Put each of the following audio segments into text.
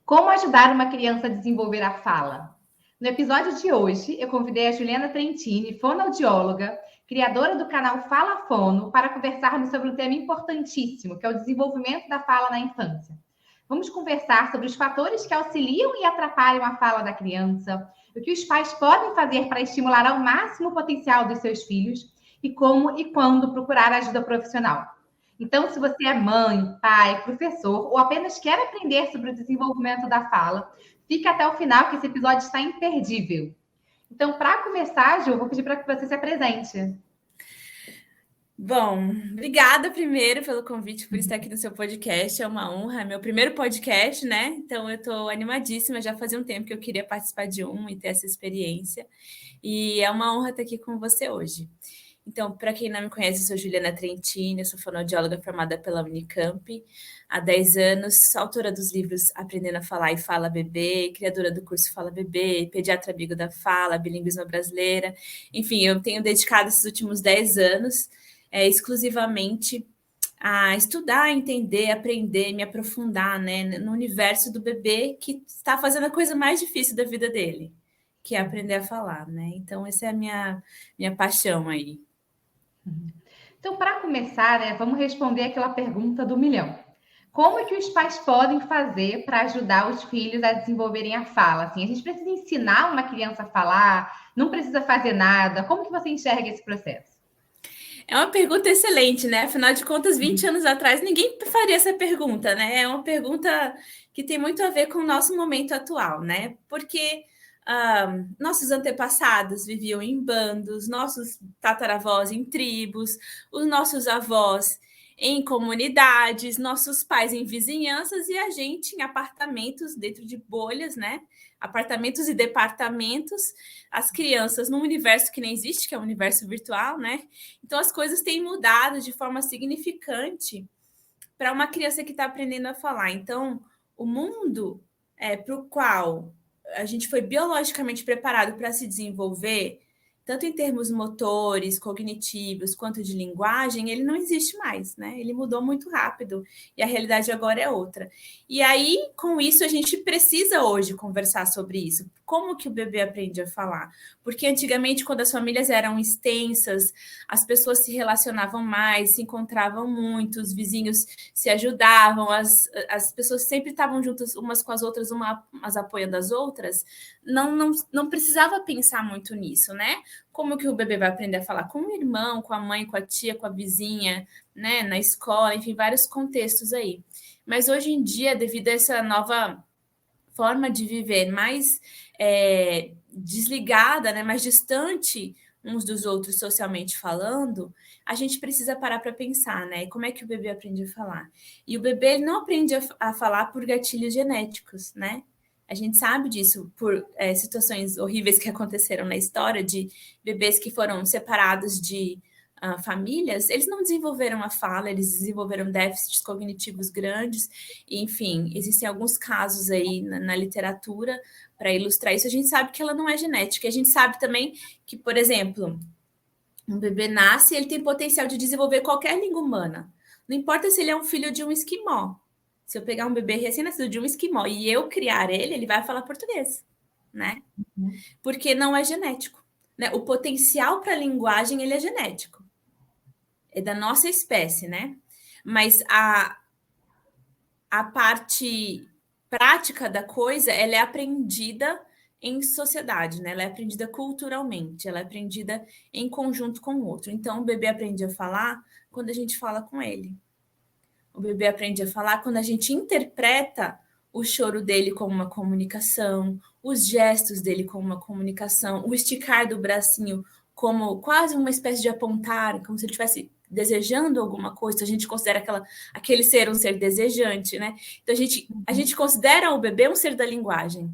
Como ajudar uma criança a desenvolver a fala? No episódio de hoje, eu convidei a Juliana Trentini, fonoaudióloga, criadora do canal Fala Fono, para conversarmos sobre um tema importantíssimo, que é o desenvolvimento da fala na infância. Vamos conversar sobre os fatores que auxiliam e atrapalham a fala da criança, o que os pais podem fazer para estimular ao máximo o potencial dos seus filhos e como e quando procurar ajuda profissional. Então, se você é mãe, pai, professor ou apenas quer aprender sobre o desenvolvimento da fala, fique até o final que esse episódio está imperdível. Então, para começar, Ju, eu vou pedir para que você se apresente. Bom, obrigada primeiro pelo convite, por estar aqui no seu podcast, é uma honra, é meu primeiro podcast, né? Então eu estou animadíssima, já fazia um tempo que eu queria participar de um e ter essa experiência, e é uma honra estar aqui com você hoje. Então, para quem não me conhece, eu sou Juliana Trentini, eu sou fonoaudióloga formada pela Unicamp há 10 anos, autora dos livros Aprendendo a Falar e Fala Bebê, criadora do curso Fala Bebê, pediatra amigo da fala, bilinguismo brasileira. Enfim, eu tenho dedicado esses últimos 10 anos exclusivamente a estudar, entender, aprender, me aprofundar, né, no universo do bebê que está fazendo a coisa mais difícil da vida dele, que é aprender a falar, né? Então, essa é a minha paixão aí. Então, para começar, né, vamos responder aquela pergunta do milhão. Como é que os pais podem fazer para ajudar os filhos a desenvolverem a fala? Assim, a gente precisa ensinar uma criança a falar? Não precisa fazer nada? Como que você enxerga esse processo? É uma pergunta excelente, né? Afinal de contas, 20 anos atrás, ninguém faria essa pergunta, né? É uma pergunta que tem muito a ver com o nosso momento atual, né? Porque nossos antepassados viviam em bandos, nossos tataravós em tribos, os nossos avós em comunidades, nossos pais em vizinhanças e a gente em apartamentos dentro de bolhas, né? Apartamentos e departamentos, as crianças num universo que nem existe, que é o universo virtual, né? Então as coisas têm mudado de forma significante para uma criança que está aprendendo a falar. Então, o mundo para o qual a gente foi biologicamente preparado para se desenvolver, tanto em termos motores, cognitivos, quanto de linguagem, ele não existe mais, né? Ele mudou muito rápido e a realidade agora é outra. E aí, com isso, a gente precisa hoje conversar sobre isso. Como que o bebê aprende a falar? Porque antigamente, quando as famílias eram extensas, as pessoas se relacionavam mais, se encontravam muito, os vizinhos se ajudavam, as pessoas sempre estavam juntas umas com as outras, umas apoiando as outras, não precisava pensar muito nisso, né? Como que o bebê vai aprender a falar com o irmão, com a mãe, com a tia, com a vizinha, né? Na escola, enfim, vários contextos aí. Mas hoje em dia, devido a essa nova forma de viver mais desligada, né? Mais distante uns dos outros socialmente falando, a gente precisa parar para pensar, né? Como é que o bebê aprende a falar? E o bebê ele não aprende a falar por gatilhos genéticos, né? A gente sabe disso por situações horríveis que aconteceram na história de bebês que foram separados de famílias, eles não desenvolveram a fala, eles desenvolveram déficits cognitivos grandes, e, enfim, existem alguns casos aí na literatura para ilustrar isso. A gente sabe que ela não é genética, a gente sabe também que, por exemplo, um bebê nasce e ele tem potencial de desenvolver qualquer língua humana, não importa se ele é um filho de um esquimó. Se eu pegar um bebê recém-nascido de um esquimó e eu criar ele, ele vai falar português, né? Porque não é genético, né? O potencial para a linguagem, ele é genético. É da nossa espécie, né? Mas a parte prática da coisa, ela é aprendida em sociedade, né? Ela é aprendida culturalmente, ela é aprendida em conjunto com o outro. Então, o bebê aprende a falar quando a gente fala com ele. O bebê aprende a falar quando a gente interpreta o choro dele como uma comunicação, os gestos dele como uma comunicação, o esticar do bracinho como quase uma espécie de apontar, como se ele estivesse desejando alguma coisa. A gente considera aquele ser um ser desejante, né? Então a gente considera o bebê um ser da linguagem.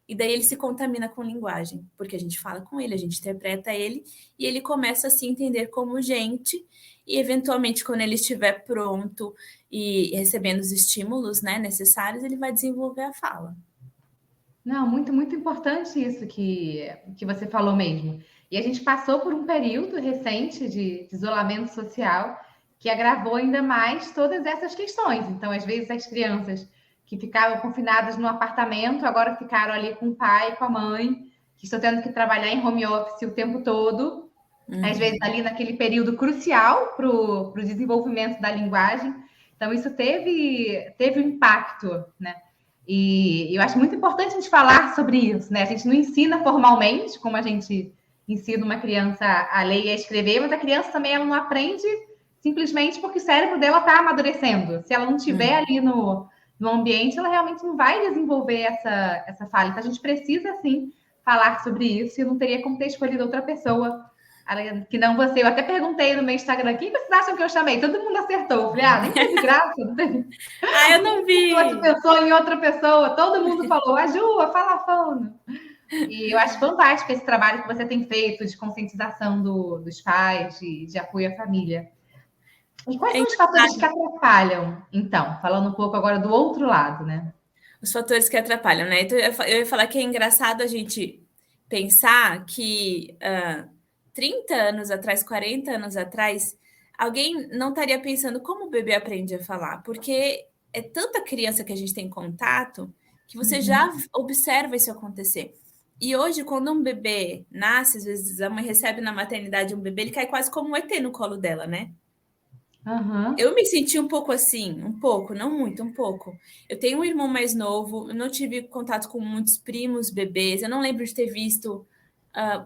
E daí ele se contamina com linguagem, porque a gente fala com ele, a gente interpreta ele, e ele começa a se entender como gente, e eventualmente, quando ele estiver pronto e recebendo os estímulos, né, necessários, ele vai desenvolver a fala. Não, muito, muito importante isso que você falou mesmo. E a gente passou por um período recente de isolamento social que agravou ainda mais todas essas questões. Então, às vezes, as crianças que ficavam confinadas no apartamento, agora ficaram ali com o pai, com a mãe, que estão tendo que trabalhar em home office o tempo todo, às vezes ali naquele período crucial para o desenvolvimento da linguagem. Então, isso teve um impacto, né? E eu acho muito importante a gente falar sobre isso, né? A gente não ensina formalmente, como a gente ensina uma criança a ler e a escrever, mas a criança também ela não aprende simplesmente porque o cérebro dela está amadurecendo. Se ela não estiver ali no ambiente, ela realmente não vai desenvolver essa fala. Então, a gente precisa, sim, falar sobre isso. E eu não teria como ter escolhido outra pessoa que não você. Eu até perguntei no meu Instagram, quem vocês acham que eu chamei? Todo mundo acertou. Eu falei, nem teve graça. Não teve... eu não vi. Você pensou em outra pessoa. Todo mundo falou, a Ju, a Falafono. E eu acho fantástico esse trabalho que você tem feito de conscientização dos pais, de apoio à família. E quais são os fatores que atrapalham, então? Falando um pouco agora do outro lado, né? Os fatores que atrapalham, né? Então, eu ia falar que é engraçado a gente pensar que 30 anos atrás, 40 anos atrás, alguém não estaria pensando como o bebê aprende a falar, porque é tanta criança que a gente tem contato que você já observa isso acontecer. E hoje, quando um bebê nasce, às vezes a mãe recebe na maternidade um bebê, ele cai quase como um ET no colo dela, né? Eu me senti um pouco assim, um pouco, não muito, um pouco. Eu tenho um irmão mais novo, eu não tive contato com muitos primos, bebês, eu não lembro de ter visto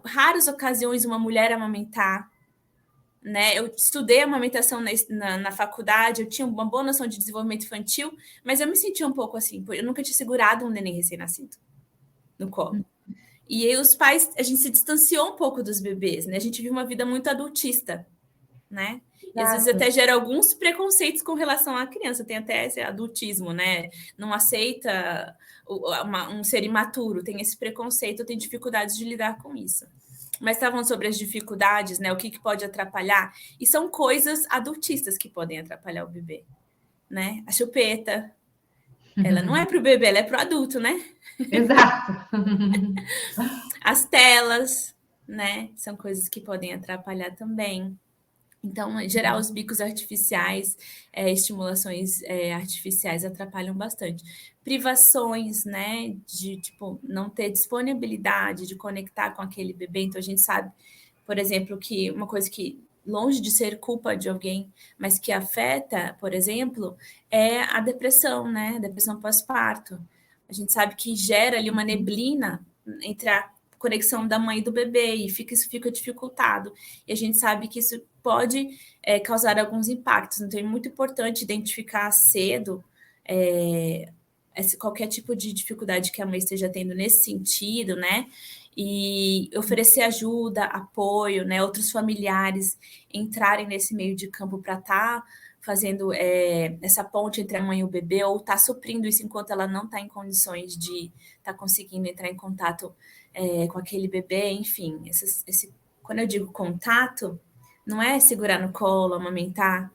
raras ocasiões uma mulher amamentar, né? Eu estudei amamentação na faculdade, eu tinha uma boa noção de desenvolvimento infantil, mas eu me senti um pouco assim, eu nunca tinha segurado um neném recém-nascido no colo. E aí os pais, a gente se distanciou um pouco dos bebês, né? A gente vive uma vida muito adultista, né? E às vezes até gera alguns preconceitos com relação à criança, tem até esse adultismo, né? Não aceita um ser imaturo, tem esse preconceito, tem dificuldades de lidar com isso. Mas estavam sobre as dificuldades, né? O que pode atrapalhar? E são coisas adultistas que podem atrapalhar o bebê, né? A chupeta, ela não é para o bebê, ela é para o adulto, né? Exato. As telas, né? São coisas que podem atrapalhar também. Então, em geral, os bicos artificiais, estimulações artificiais atrapalham bastante. Privações, né, de, tipo, não ter disponibilidade de conectar com aquele bebê. Então, a gente sabe, por exemplo, que uma coisa que, longe de ser culpa de alguém, mas que afeta, por exemplo, é a depressão, né, a depressão pós-parto. A gente sabe que gera ali uma neblina entre a conexão da mãe e do bebê, e isso fica dificultado. E a gente sabe que isso pode causar alguns impactos. Então, é muito importante identificar cedo qualquer tipo de dificuldade que a mãe esteja tendo nesse sentido, né? E oferecer ajuda, apoio, né? Outros familiares entrarem nesse meio de campo para estar fazendo essa ponte entre a mãe e o bebê, ou estar suprindo isso enquanto ela não está em condições de estar conseguindo entrar em contato com aquele bebê, enfim. Quando eu digo contato, não é segurar no colo, amamentar,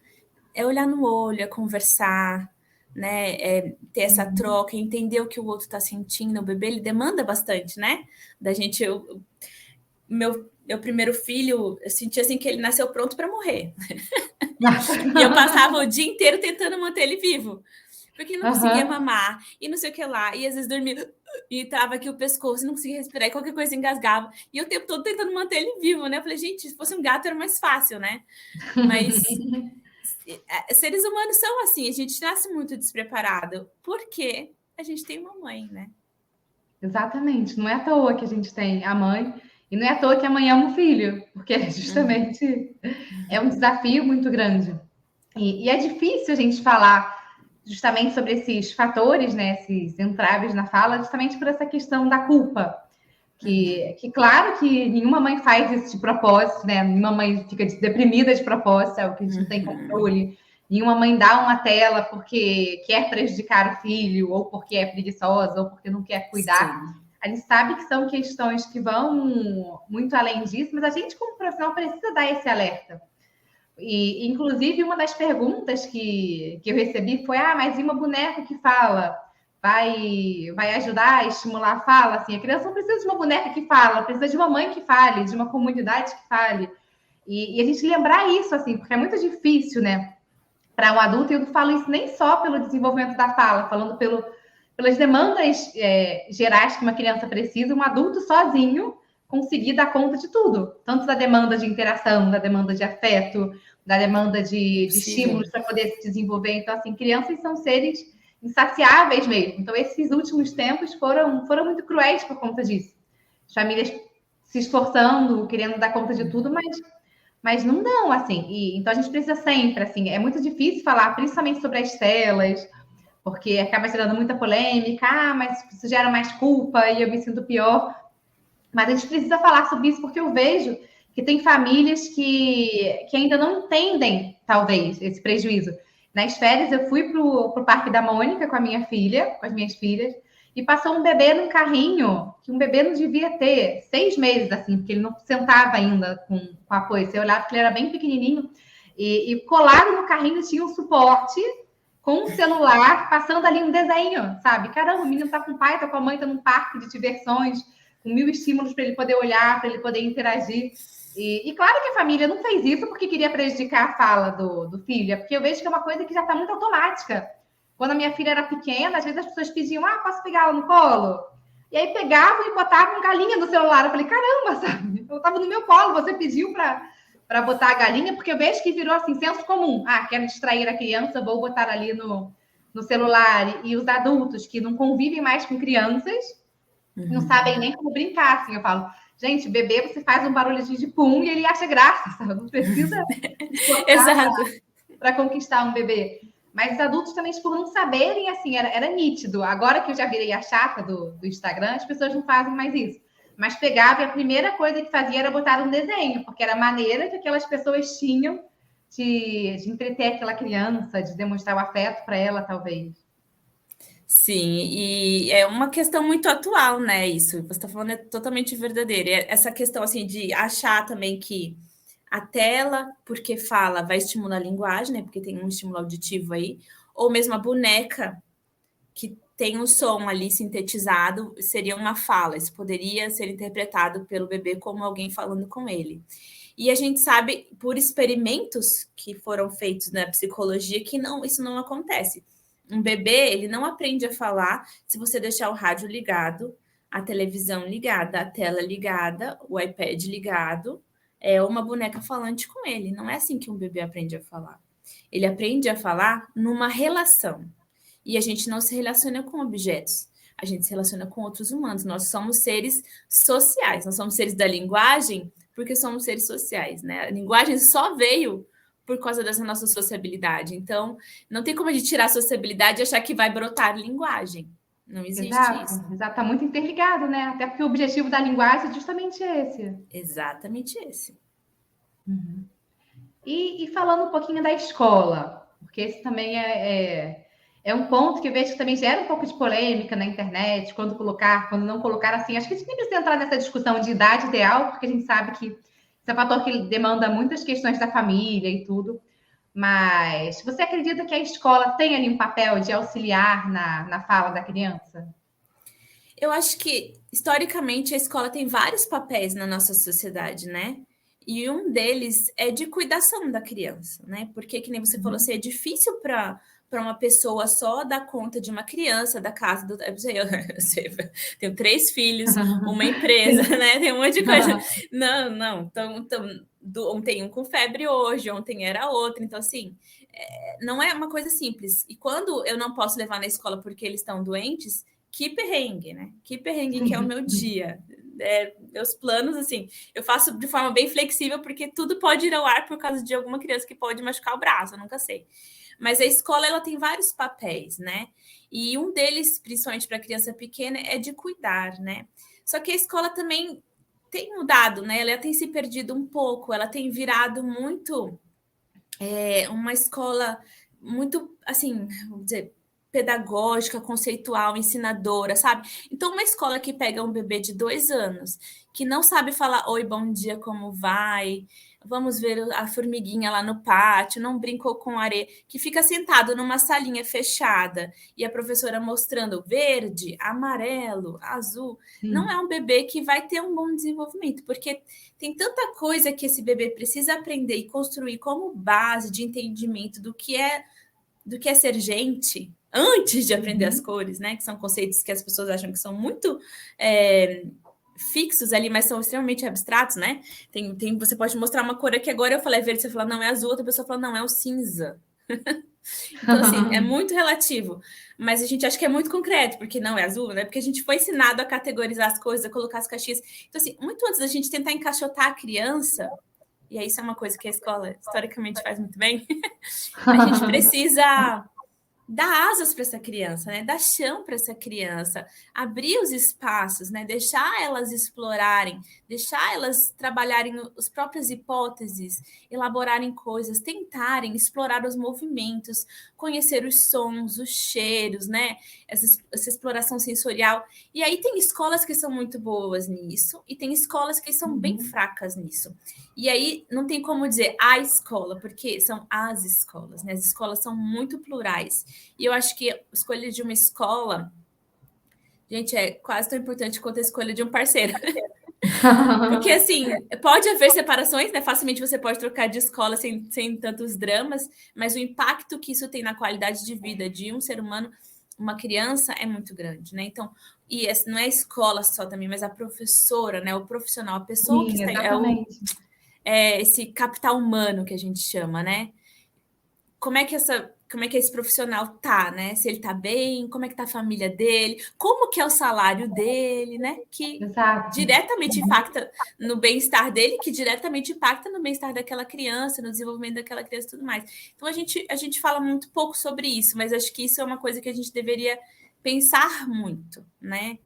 é olhar no olho, é conversar, né? É ter essa troca, entender o que o outro está sentindo. O bebê, ele demanda bastante, né? Da gente, meu primeiro filho, eu senti assim que ele nasceu pronto para morrer. E eu passava o dia inteiro tentando manter ele vivo, porque ele não conseguia mamar, e não sei o que lá, e às vezes dormia, e trava aqui o pescoço, não conseguia respirar, e qualquer coisa engasgava, e eu o tempo todo tentando manter ele vivo, né? Eu falei, gente, se fosse um gato era mais fácil, né? Mas seres humanos são assim, a gente nasce muito despreparado, porque a gente tem uma mãe, né? Exatamente, não é à toa que a gente tem a mãe, e não é à toa que a mãe ama o filho, porque justamente é um desafio muito grande. E é difícil a gente falar justamente sobre esses fatores, né, esses entraves na fala, justamente por essa questão da culpa. Que claro que nenhuma mãe faz isso de propósito, né? Nenhuma mãe fica deprimida de propósito, é o que a gente não tem controle. Nenhuma mãe dá uma tela porque quer prejudicar o filho, ou porque é preguiçosa, ou porque não quer cuidar. Sim. A gente sabe que são questões que vão muito além disso, mas a gente, como profissional, precisa dar esse alerta. E, inclusive, uma das perguntas que eu recebi foi: mas e uma boneca que fala? Vai ajudar a estimular a fala? Assim, a criança não precisa de uma boneca que fala, precisa de uma mãe que fale, de uma comunidade que fale. E a gente lembrar isso, assim, porque é muito difícil, né, para um adulto, e eu não falo isso nem só pelo desenvolvimento da fala, falando pelas demandas gerais que uma criança precisa, um adulto sozinho conseguir dar conta de tudo, tanto da demanda de interação, da demanda de afeto, da demanda de estímulos para poder se desenvolver. Então, assim, crianças são seres insaciáveis mesmo. Então, esses últimos tempos foram muito cruéis por conta disso. As famílias se esforçando, querendo dar conta de tudo, mas não dão, assim. Então, a gente precisa sempre, assim, é muito difícil falar, principalmente sobre as telas, porque acaba gerando muita polêmica, mas isso gera mais culpa e eu me sinto pior. Mas a gente precisa falar sobre isso, porque eu vejo que tem famílias que ainda não entendem, talvez, esse prejuízo. Nas férias, eu fui para o Parque da Mônica com a minha filha, com as minhas filhas, e passou um bebê num carrinho, que um bebê não devia ter 6 meses, assim, porque ele não sentava ainda com apoio. Você olhava que ele era bem pequenininho, e colado no carrinho tinha um suporte com um celular, passando ali um desenho, sabe? Caramba, o menino tá com o pai, tá com a mãe, tá num parque de diversões, com 1000 estímulos para ele poder olhar, para ele poder interagir. E claro que a família não fez isso porque queria prejudicar a fala do filho, porque eu vejo que é uma coisa que já está muito automática. Quando a minha filha era pequena, às vezes as pessoas pediam, posso pegar ela no colo? E aí pegavam e botavam galinha no celular. Eu falei, caramba, sabe? Eu estava no meu colo, você pediu para botar a galinha, porque eu vejo que virou assim, senso comum. Quero distrair a criança, vou botar ali no celular. E os adultos que não convivem mais com crianças, não sabem nem como brincar, assim, eu falo, gente, bebê, você faz um barulhinho de pum e ele acha graça, sabe? Não precisa para conquistar um bebê. Mas os adultos também, por não saberem, assim, era nítido. Agora que eu já virei a chata do Instagram, as pessoas não fazem mais isso. Mas pegava e a primeira coisa que fazia era botar um desenho, porque era a maneira que aquelas pessoas tinham de entreter aquela criança, de demonstrar o afeto para ela, talvez. Sim, e é uma questão muito atual, né? Isso, você está falando é totalmente verdadeiro. E essa questão assim de achar também que a tela, porque fala, vai estimular a linguagem, né? Porque tem um estímulo auditivo aí, ou mesmo a boneca, que tem um som ali sintetizado, seria uma fala. Isso poderia ser interpretado pelo bebê como alguém falando com ele. E a gente sabe, por experimentos que foram feitos na psicologia, que isso não acontece. Um bebê, ele não aprende a falar se você deixar o rádio ligado, a televisão ligada, a tela ligada, o iPad ligado, uma boneca falante com ele. Não é assim que um bebê aprende a falar. Ele aprende a falar numa relação. E a gente não se relaciona com objetos. A gente se relaciona com outros humanos. Nós somos seres sociais. Nós somos seres da linguagem porque somos seres sociais, né? A linguagem só veio por causa dessa nossa sociabilidade. Então, não tem como a gente tirar a sociabilidade e achar que vai brotar linguagem. Não existe isso. Exato, está muito interligado, né? Até porque o objetivo da linguagem é justamente esse. Exatamente esse. Uhum. E falando um pouquinho da escola, porque esse também é um ponto que eu vejo que também gera um pouco de polêmica na internet, quando colocar, quando não colocar, assim. Acho que a gente nem precisa entrar nessa discussão de idade ideal, porque a gente sabe que esse é um fator que demanda muitas questões da família e tudo. Mas você acredita que a escola tem ali um papel de auxiliar na fala da criança? Eu acho que, historicamente, a escola tem vários papéis na nossa sociedade, né? E um deles é de cuidação da criança, né? Porque, que nem você falou, assim, é difícil para uma pessoa só dar conta de uma criança, da casa do. Eu tenho 3 filhos, uma empresa, né? Tem um monte de coisa. Não. Ontem um com febre hoje, ontem era outro. Então, assim, não é uma coisa simples. E quando eu não posso levar na escola porque eles estão doentes, que perrengue, né? Que perrengue que é o meu dia. Meus planos, assim, eu faço de forma bem flexível, porque tudo pode ir ao ar por causa de alguma criança que pode machucar o braço, eu nunca sei. Mas a escola, ela tem vários papéis, né? E um deles, principalmente para criança pequena, é de cuidar, né? Só que a escola também tem mudado, né? Ela tem se perdido um pouco, ela tem virado muito uma escola muito, assim, vamos dizer, pedagógica, conceitual, ensinadora, sabe? Então, uma escola que pega um bebê de 2 anos, que não sabe falar oi, bom dia, como vai? Vamos ver a formiguinha lá no pátio, não brincou com areia, que fica sentado numa salinha fechada e a professora mostrando verde, amarelo, azul. Não é um bebê que vai ter um bom desenvolvimento, porque tem tanta coisa que esse bebê precisa aprender e construir como base de entendimento do que é ser gente, antes de aprender as cores, né? Que são conceitos que as pessoas acham que são muito fixos ali, mas são extremamente abstratos, né? Você pode mostrar uma cor aqui agora, eu falei verde, você fala, não, é azul, outra pessoa fala, não, é o cinza. Então, assim, é muito relativo. Mas a gente acha que é muito concreto, porque não é azul, né? Porque a gente foi ensinado a categorizar as coisas, a colocar as caixinhas. Então, assim, muito antes da gente tentar encaixotar a criança, e aí isso é uma coisa que a escola historicamente faz muito bem, a gente precisa dar asas para essa criança, né? Dar chão para essa criança, abrir os espaços, né? Deixar elas explorarem, deixar elas trabalharem as próprias hipóteses, elaborarem coisas, tentarem explorar os movimentos, conhecer os sons, os cheiros, né? Essa exploração sensorial. E aí tem escolas que são muito boas nisso e tem escolas que são bem fracas nisso. E aí não tem como dizer a escola, porque são as escolas, né? As escolas são muito plurais. E eu acho que a escolha de uma escola, gente, é quase tão importante quanto a escolha de um parceiro. Porque, assim, pode haver separações, né? Facilmente você pode trocar de escola sem tantos dramas, mas o impacto que isso tem na qualidade de vida de um ser humano, uma criança, é muito grande, né? Então, e não é a escola só também, mas a professora, né? O profissional, a pessoa que está... esse capital humano que a gente chama, né? Como é que esse profissional tá, né? Se ele tá bem, como é que tá a família dele, como que é o salário dele, né? Que diretamente impacta no bem-estar dele, que diretamente impacta no bem-estar daquela criança, no desenvolvimento daquela criança e tudo mais. Então, a gente fala muito pouco sobre isso, mas acho que isso é uma coisa que a gente deveria pensar muito, né?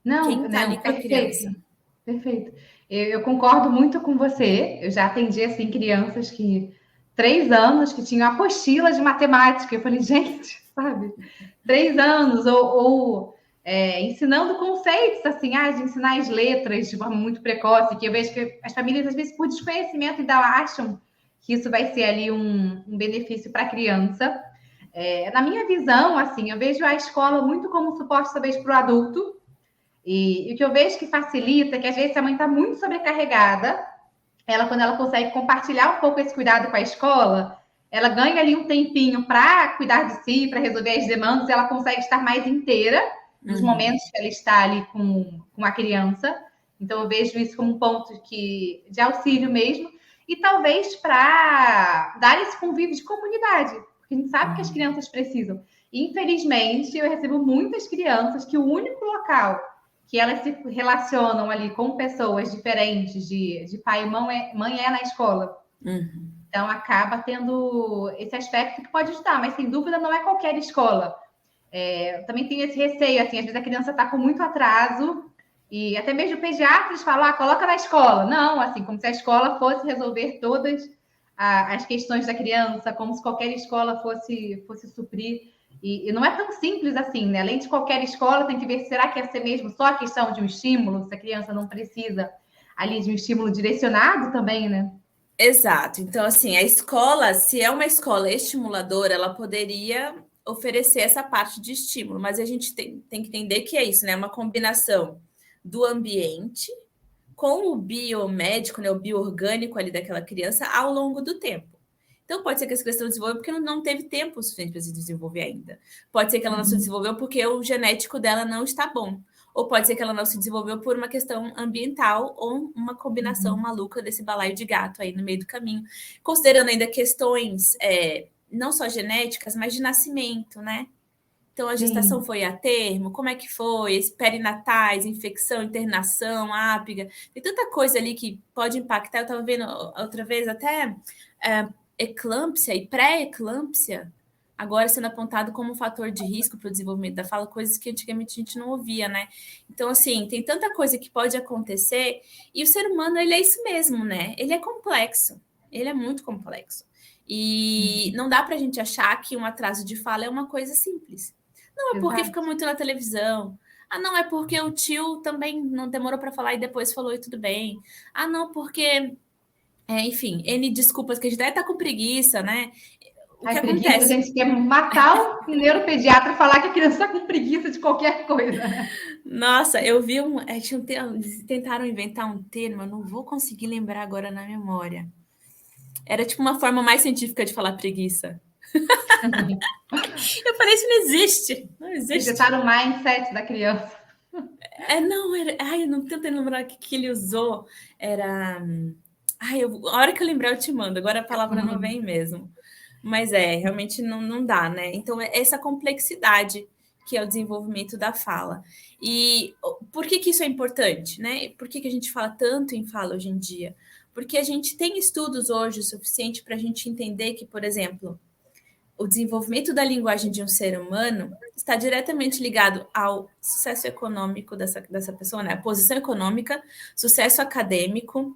Quem tá ali com a criança. Perfeito. Eu concordo muito com você. Eu já atendi, assim, crianças que 3 anos que tinham apostila de matemática. Eu falei, gente, sabe? 3 anos, ensinando conceitos, assim, de ensinar as letras de forma muito precoce, que eu vejo que as famílias, às vezes, por desconhecimento, ainda acham que isso vai ser ali um benefício para a criança. Na minha visão, assim, eu vejo a escola muito como suporte, talvez, para o adulto. E o que eu vejo que facilita, que às vezes a mãe está muito sobrecarregada, quando ela consegue compartilhar um pouco esse cuidado com a escola, ela ganha ali um tempinho para cuidar de si, para resolver as demandas, e ela consegue estar mais inteira nos momentos que ela está ali com a criança. Então, eu vejo isso como um ponto de auxílio mesmo, e talvez para dar esse convívio de comunidade, porque a gente sabe que as crianças precisam. Infelizmente, eu recebo muitas crianças que o único local que elas se relacionam ali com pessoas diferentes de pai e mãe na escola. Então, acaba tendo esse aspecto que pode ajudar, mas sem dúvida não é qualquer escola. Também tem esse receio, assim, às vezes a criança está com muito atraso e até mesmo pediatras falam, coloca na escola. Não, assim, como se a escola fosse resolver todas as questões da criança, como se qualquer escola fosse suprir. E não é tão simples assim, né? Além de qualquer escola, tem que ver, será que é ser mesmo só a questão de um estímulo? Se a criança não precisa ali de um estímulo direcionado também, né? Exato. Então, assim, a escola, se é uma escola estimuladora, ela poderia oferecer essa parte de estímulo, mas a gente tem que entender que é isso, né? Uma combinação do ambiente com o biomédico, né? O bioorgânico ali daquela criança ao longo do tempo. Então, pode ser que essa criança não desenvolveu porque não teve tempo suficiente para se desenvolver ainda. Pode ser que ela não se desenvolveu porque o genético dela não está bom. Ou pode ser que ela não se desenvolveu por uma questão ambiental ou uma combinação maluca desse balaio de gato aí no meio do caminho. Considerando ainda questões não só genéticas, mas de nascimento, né? Então, a gestação foi a termo? Como é que foi? Perinatais, infecção, internação, ápiga. Tem tanta coisa ali que pode impactar. Eu estava vendo outra vez até eclâmpsia e pré-eclâmpsia agora sendo apontado como um fator de risco para o desenvolvimento da fala, coisas que antigamente a gente não ouvia, né? Então, assim, tem tanta coisa que pode acontecer e o ser humano, ele é isso mesmo, né? Ele é complexo, ele é muito complexo. E não dá para a gente achar que um atraso de fala é uma coisa simples. Não é porque fica muito na televisão. Não, é porque o tio também não demorou para falar e depois falou e tudo bem. Não, porque... enfim, N desculpas que a gente deve estar com preguiça, né? O que preguiça, acontece? A gente quer matar o neuropediatra e falar que a criança está com preguiça de qualquer coisa. Nossa, eu vi tentaram inventar um termo, eu não vou conseguir lembrar agora na memória. Era tipo uma forma mais científica de falar preguiça. Eu falei, isso não existe. Não existe. Você tá no mindset da criança. Não, ai, eu não tento lembrar o que ele usou. Era. Ai, a hora que eu lembrar, eu te mando. Agora a palavra não vem mesmo. Mas realmente não dá, né? Então, é essa complexidade que é o desenvolvimento da fala. E por que isso é importante, né? Por que a gente fala tanto em fala hoje em dia? Porque a gente tem estudos hoje o suficiente para a gente entender que, por exemplo, o desenvolvimento da linguagem de um ser humano está diretamente ligado ao sucesso econômico dessa pessoa, né? A posição econômica, sucesso acadêmico,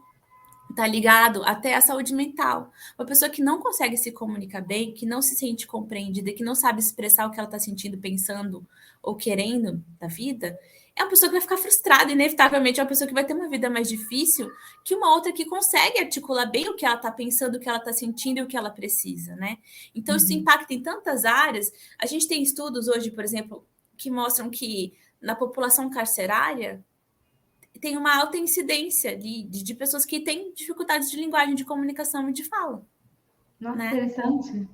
está ligado até à saúde mental. Uma pessoa que não consegue se comunicar bem, que não se sente compreendida, que não sabe expressar o que ela está sentindo, pensando ou querendo da vida, é uma pessoa que vai ficar frustrada, inevitavelmente é uma pessoa que vai ter uma vida mais difícil que uma outra que consegue articular bem o que ela está pensando, o que ela está sentindo e o que ela precisa, né? Então, isso impacta em tantas áreas. A gente tem estudos hoje, por exemplo, que mostram que na população carcerária tem uma alta incidência de pessoas que têm dificuldades de linguagem, de comunicação e de fala. Nossa, né? Interessante.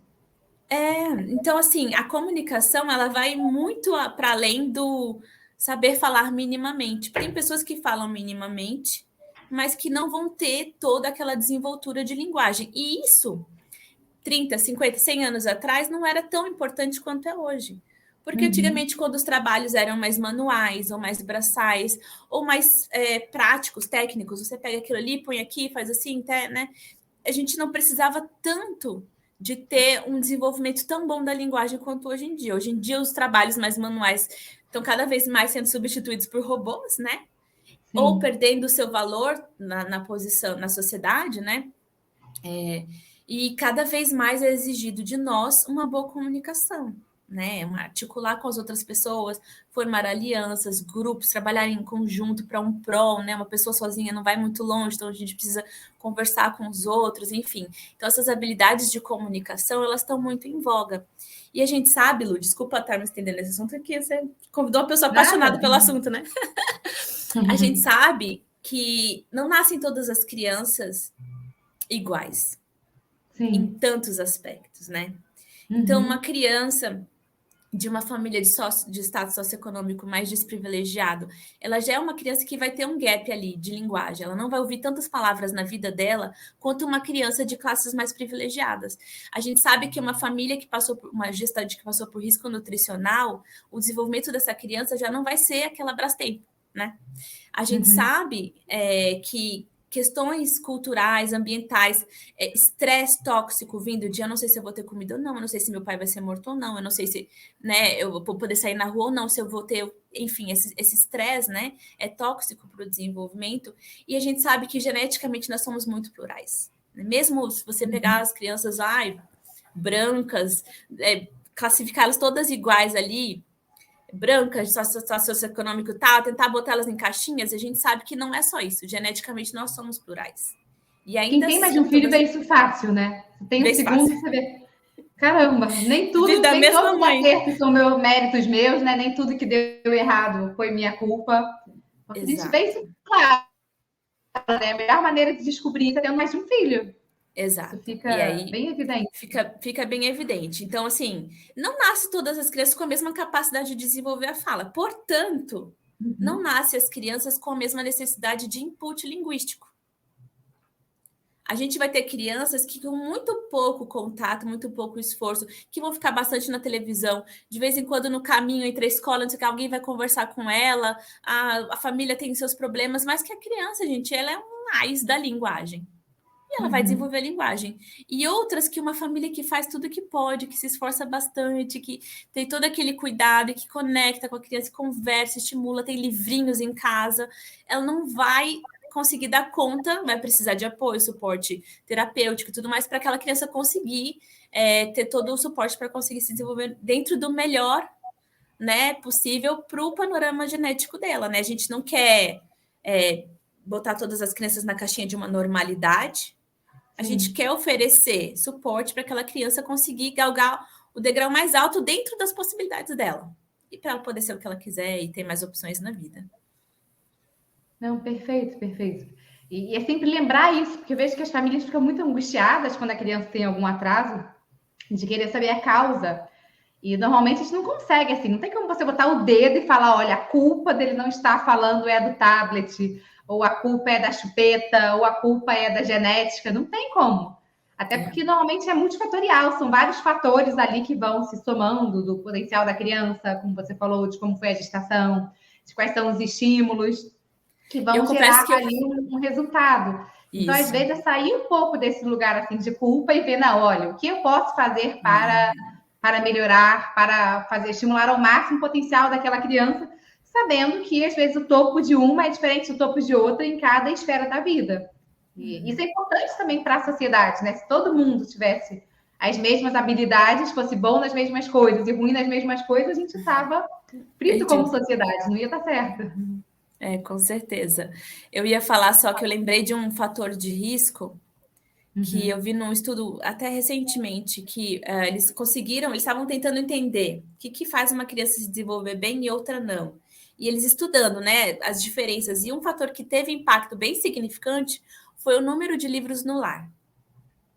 Então, assim, a comunicação, ela vai muito para além do saber falar minimamente. Tem pessoas que falam minimamente, mas que não vão ter toda aquela desenvoltura de linguagem. E isso, 30, 50, 100 anos atrás, não era tão importante quanto é hoje. Porque antigamente, quando os trabalhos eram mais manuais, ou mais braçais, ou mais práticos, técnicos, você pega aquilo ali, põe aqui, faz assim, né? A gente não precisava tanto de ter um desenvolvimento tão bom da linguagem quanto hoje em dia. Hoje em dia, os trabalhos mais manuais estão cada vez mais sendo substituídos por robôs, né? Sim. Ou perdendo o seu valor na posição, na sociedade, né? E cada vez mais é exigido de nós uma boa comunicação, né? Articular com as outras pessoas, formar alianças, grupos, trabalhar em conjunto para um prol, né? Uma pessoa sozinha não vai muito longe, então a gente precisa conversar com os outros, enfim. Então, essas habilidades de comunicação, elas estão muito em voga. E a gente sabe, Lu, desculpa estar me estendendo nesse assunto aqui, você convidou uma pessoa apaixonada pelo assunto, né? A gente sabe que não nascem todas as crianças iguais. Sim. Em tantos aspectos, né? Então, uma criança de uma família de status socioeconômico mais desprivilegiado, ela já é uma criança que vai ter um gap ali de linguagem, ela não vai ouvir tantas palavras na vida dela quanto uma criança de classes mais privilegiadas. A gente sabe que uma família que passou por uma gestante que passou por risco nutricional, o desenvolvimento dessa criança já não vai ser aquela Brastemp, né? A gente sabe que questões culturais, ambientais, estresse tóxico vindo de eu não sei se eu vou ter comida ou não, eu não sei se meu pai vai ser morto ou não, eu não sei se, né, eu vou poder sair na rua ou não, se eu vou ter, enfim, esse estresse, né, é tóxico para o desenvolvimento, e a gente sabe que geneticamente nós somos muito plurais. Mesmo se você pegar as crianças brancas, classificá-las todas iguais ali, brancas, socioeconômico e tal, tentar botar elas em caixinhas, a gente sabe que não é só isso. Geneticamente, nós somos plurais. E ainda quem tem mais de um filho vê isso fácil, né? Tem um segundo e você vê. Caramba, nem tudo, nem todos os acertos são méritos meus, né? Nem tudo que deu errado foi minha culpa. Porque a gente vê isso claro, né? A melhor maneira de descobrir isso é tendo mais de um filho. Exato. Isso fica bem evidente. Fica bem evidente. Então, assim, não nasce todas as crianças com a mesma capacidade de desenvolver a fala. Portanto, não nasce as crianças com a mesma necessidade de input linguístico. A gente vai ter crianças que com muito pouco contato, muito pouco esforço, que vão ficar bastante na televisão, de vez em quando no caminho entre a escola, não sei o que, alguém vai conversar com ela, a família tem seus problemas, mas que a criança, gente, ela é um mais da linguagem. E ela vai desenvolver a linguagem. E outras que uma família que faz tudo que pode, que se esforça bastante, que tem todo aquele cuidado, que conecta com a criança, conversa, estimula, tem livrinhos em casa, ela não vai conseguir dar conta, vai precisar de apoio, suporte terapêutico e tudo mais, para aquela criança conseguir ter todo o suporte para conseguir se desenvolver dentro do melhor, né, possível para o panorama genético dela, né? A gente não quer botar todas as crianças na caixinha de uma normalidade. A gente quer oferecer suporte para aquela criança conseguir galgar o degrau mais alto dentro das possibilidades dela. E para ela poder ser o que ela quiser e ter mais opções na vida. Não, perfeito, perfeito. E é sempre lembrar isso, porque eu vejo que as famílias ficam muito angustiadas quando a criança tem algum atraso. de querer saber a causa. E normalmente a gente não consegue, assim, não tem como você botar o dedo e falar, olha, a culpa dele não estar falando é do tablet, ou a culpa é da chupeta, ou a culpa é da genética, não tem como. Até porque normalmente é multifatorial, são vários fatores ali que vão se somando do potencial da criança, como você falou, de como foi a gestação, de quais são os estímulos, que vão gerar ali um resultado. Então, às vezes, é sair um pouco desse lugar assim de culpa e ver, não, olha, o que eu posso fazer para melhorar, para fazer estimular ao máximo o potencial daquela criança, sabendo que às vezes o topo de uma é diferente do topo de outra em cada esfera da vida. E isso é importante também para a sociedade, né? Se todo mundo tivesse as mesmas habilidades, fosse bom nas mesmas coisas e ruim nas mesmas coisas, a gente estava frito como sociedade, não ia estar certo. Com certeza. Eu ia falar só que eu lembrei de um fator de risco que eu vi num estudo até recentemente, que eles estavam tentando entender o que faz uma criança se desenvolver bem e outra não. E eles estudando, né, as diferenças. E um fator que teve impacto bem significante foi o número de livros no lar.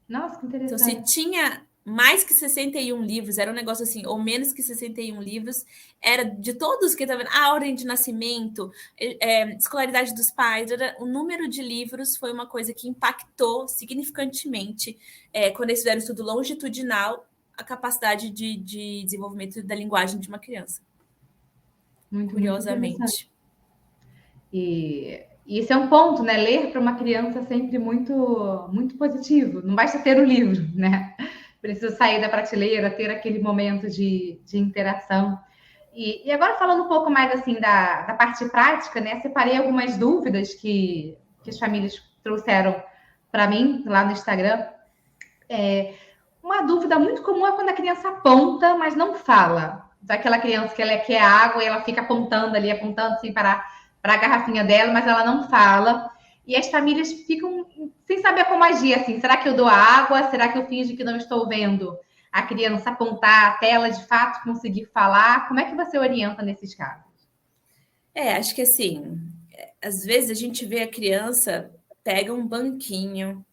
Nossa, que interessante. Então, se tinha mais que 61 livros, era um negócio assim, ou menos que 61 livros, era de todos que estavam vendo, a ordem de nascimento, escolaridade dos pais, o número de livros foi uma coisa que impactou significantemente, quando eles fizeram estudo longitudinal, a capacidade de desenvolvimento da linguagem de uma criança. Muito, curiosamente. Muito e isso é um ponto, né? Ler para uma criança é sempre muito, muito positivo. Não basta ter o livro, né? Precisa sair da prateleira, ter aquele momento de interação. E agora falando um pouco mais assim da parte prática, né? Separei algumas dúvidas que as famílias trouxeram para mim lá no Instagram. Uma dúvida muito comum é quando a criança aponta, mas não fala. Daquela criança que ela quer água e ela fica apontando ali, apontando assim para a garrafinha dela, mas ela não fala. E as famílias ficam sem saber como agir, assim. Será que eu dou a água? Será que eu finjo que não estou vendo a criança apontar até ela de fato conseguir falar? Como é que você orienta nesses casos? Acho que assim, às vezes a gente vê a criança, pega um banquinho,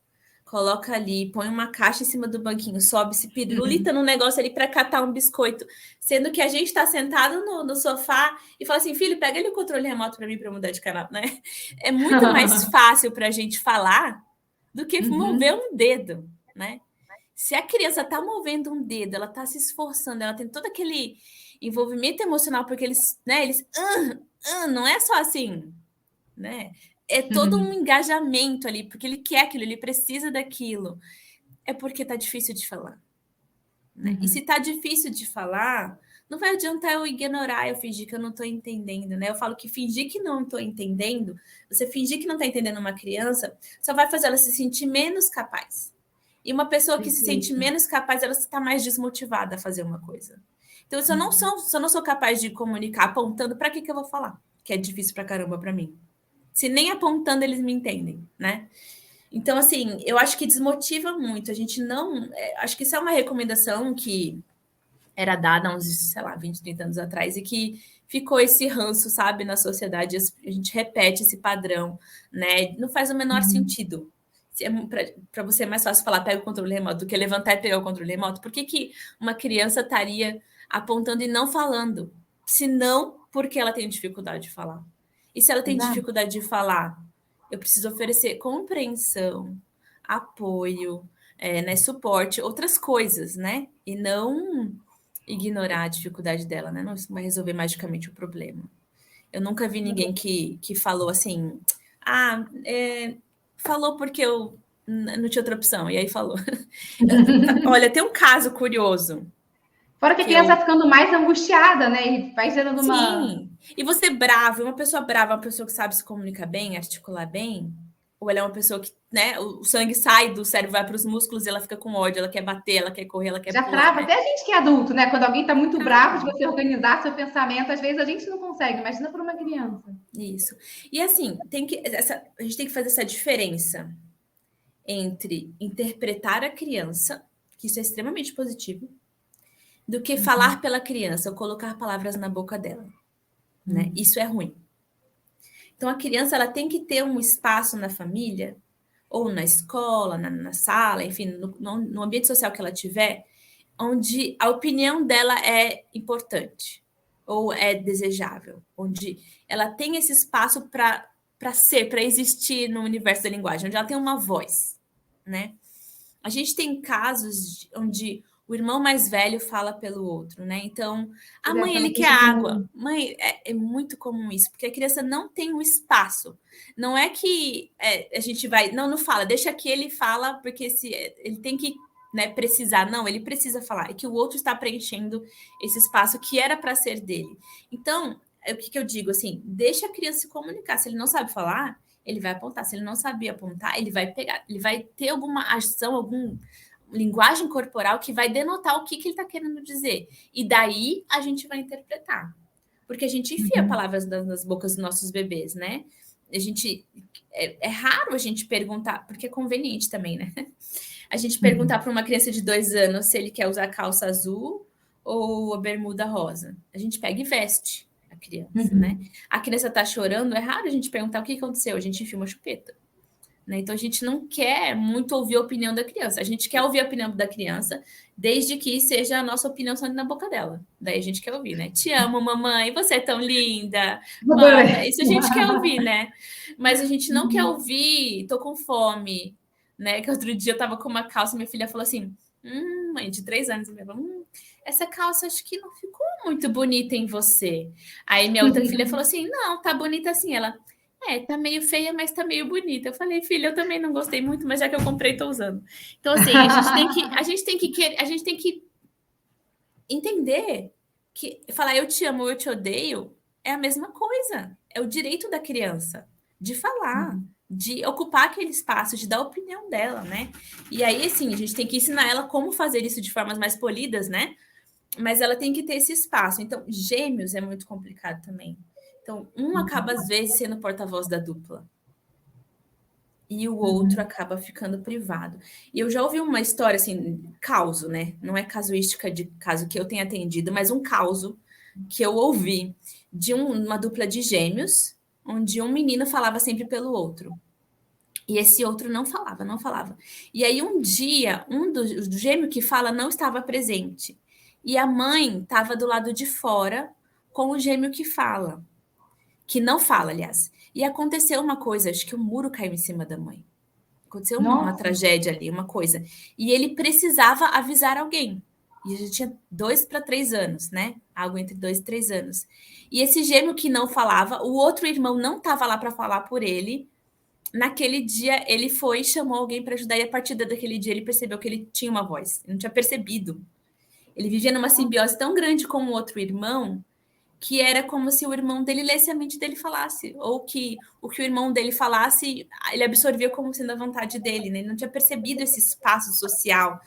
coloca ali, põe uma caixa em cima do banquinho, sobe, se pirulita no negócio ali para catar um biscoito, sendo que a gente está sentado no sofá e fala assim, filho, pega ali o controle remoto para mim para mudar de canal, né? É muito mais fácil para a gente falar do que mover um dedo, né? Se a criança está movendo um dedo, ela está se esforçando, ela tem todo aquele envolvimento emocional, porque eles não é só assim, né? É todo um engajamento ali, porque ele quer aquilo, ele precisa daquilo. É porque tá difícil de falar. Né? E se tá difícil de falar, não vai adiantar eu ignorar, eu fingir que eu não tô entendendo, né? Eu falo que fingir que não tô entendendo, você fingir que não tá entendendo uma criança, só vai fazer ela se sentir menos capaz. E uma pessoa que se sente menos capaz, ela está mais desmotivada a fazer uma coisa. Então, se eu não sou capaz de comunicar apontando, para que eu vou falar? Que é difícil pra caramba para mim. Se nem apontando eles me entendem, né? Então, assim, eu acho que desmotiva muito. A gente não... acho que isso é uma recomendação que era dada há uns, sei lá, 20, 30 anos atrás e que ficou esse ranço, sabe, na sociedade. A gente repete esse padrão, né? Não faz o menor sentido. Para você é mais fácil falar, pega o controle remoto, do que levantar e pegar o controle remoto. Por que uma criança estaria apontando e não falando? Se não, porque ela tem dificuldade de falar. E se ela tem dificuldade de falar, eu preciso oferecer compreensão, apoio, né, suporte, outras coisas, né? E não ignorar a dificuldade dela, né? Não vai resolver magicamente o problema. Eu nunca vi ninguém que falou assim, falou porque eu não tinha outra opção, e aí falou. Olha, tem um caso curioso. Fora que a criança vai ficando mais angustiada, né? E vai gerando uma... Sim. E você bravo, uma pessoa brava, uma pessoa que sabe se comunicar bem, articular bem, ou ela é uma pessoa que, né, o sangue sai do cérebro, vai para os músculos e ela fica com ódio, ela quer bater, ela quer correr, ela quer pular. Já trava, né? Até a gente que é adulto, né? Quando alguém está muito bravo de você organizar seu pensamento, às vezes a gente não consegue, imagina para uma criança. Isso. E assim, a gente tem que fazer essa diferença entre interpretar a criança, que isso é extremamente positivo, do que falar pela criança, ou colocar palavras na boca dela. Né? Isso é ruim. Então, a criança ela tem que ter um espaço na família, ou na escola, na sala, enfim, no ambiente social que ela tiver, onde a opinião dela é importante ou é desejável, onde ela tem esse espaço para ser, para existir no universo da linguagem, onde ela tem uma voz, né? A gente tem casos onde o irmão mais velho fala pelo outro, né? Então, a Pois é, mãe, essa ele quer notícia água. comum. Mãe, é muito comum isso, porque a criança não tem um espaço. Não é que a gente vai. Não, não fala, deixa que ele fala, porque se ele tem que, né, precisar. Não, ele precisa falar. É que o outro está preenchendo esse espaço que era para ser dele. Então, o que eu digo assim? Deixa a criança se comunicar. Se ele não sabe falar, ele vai apontar. Se ele não sabia apontar, ele vai pegar, ele vai ter alguma ação, alguma linguagem corporal que vai denotar o que ele está querendo dizer. E daí a gente vai interpretar. Porque a gente enfia Uhum. palavras nas bocas dos nossos bebês, né? A gente é raro a gente perguntar, porque é conveniente também, né? A gente perguntar para uma criança de 2 anos se ele quer usar calça azul ou a bermuda rosa. A gente pega e veste a criança, né? Uhum. A criança tá chorando, é raro a gente perguntar o que aconteceu. A gente enfia uma chupeta. Né? Então a gente não quer muito ouvir a opinião da criança. A gente quer ouvir a opinião da criança, desde que seja a nossa opinião saindo na boca dela. Daí a gente quer ouvir, né? Te amo, mamãe, você é tão linda. Adorei. Isso a gente quer ouvir, né? Mas a gente não quer ouvir, tô com fome, né? Que outro dia eu tava com uma calça, minha filha falou assim: mãe, de 3 anos, minha falou, essa calça acho que não ficou muito bonita em você. Aí minha outra filha falou assim: não, tá bonita assim. Ela, tá meio feia, mas tá meio bonita. Eu falei, filha, eu também não gostei muito, mas já que eu comprei, tô usando. Então, assim, a gente tem que entender que falar eu te amo ou eu te odeio é a mesma coisa. É o direito da criança de falar, de ocupar aquele espaço, de dar a opinião dela, né? E aí, assim, a gente tem que ensinar ela como fazer isso de formas mais polidas, né? Mas ela tem que ter esse espaço. Então, gêmeos é muito complicado também. Então, um acaba, às vezes, sendo porta-voz da dupla. E o outro Uhum. acaba ficando privado. E eu já ouvi uma história, assim, causo, né? Não é casuística de caso que eu tenha atendido, mas um causo que eu ouvi de uma dupla de gêmeos, onde um menino falava sempre pelo outro. E esse outro não falava, não falava. E aí, um dia, do gêmeo que fala não estava presente. E a mãe estava do lado de fora com o gêmeo que não fala, aliás. E aconteceu uma coisa, acho que o muro caiu em cima da mãe. Aconteceu uma Nossa. tragédia ali, uma coisa. E ele precisava avisar alguém. E a gente tinha 2 para 3 anos, né? Algo entre 2 e 3 anos. E esse gêmeo que não falava, o outro irmão não estava lá para falar por ele. Naquele dia, ele foi e chamou alguém para ajudar. E a partir daquele dia, ele percebeu que ele tinha uma voz. Ele não tinha percebido. Ele vivia numa simbiose tão grande com o outro irmão que era como se o irmão dele lesse a mente dele falasse, ou que o que o irmão dele falasse, ele absorvia como sendo a vontade dele, né? Ele não tinha percebido esse espaço social,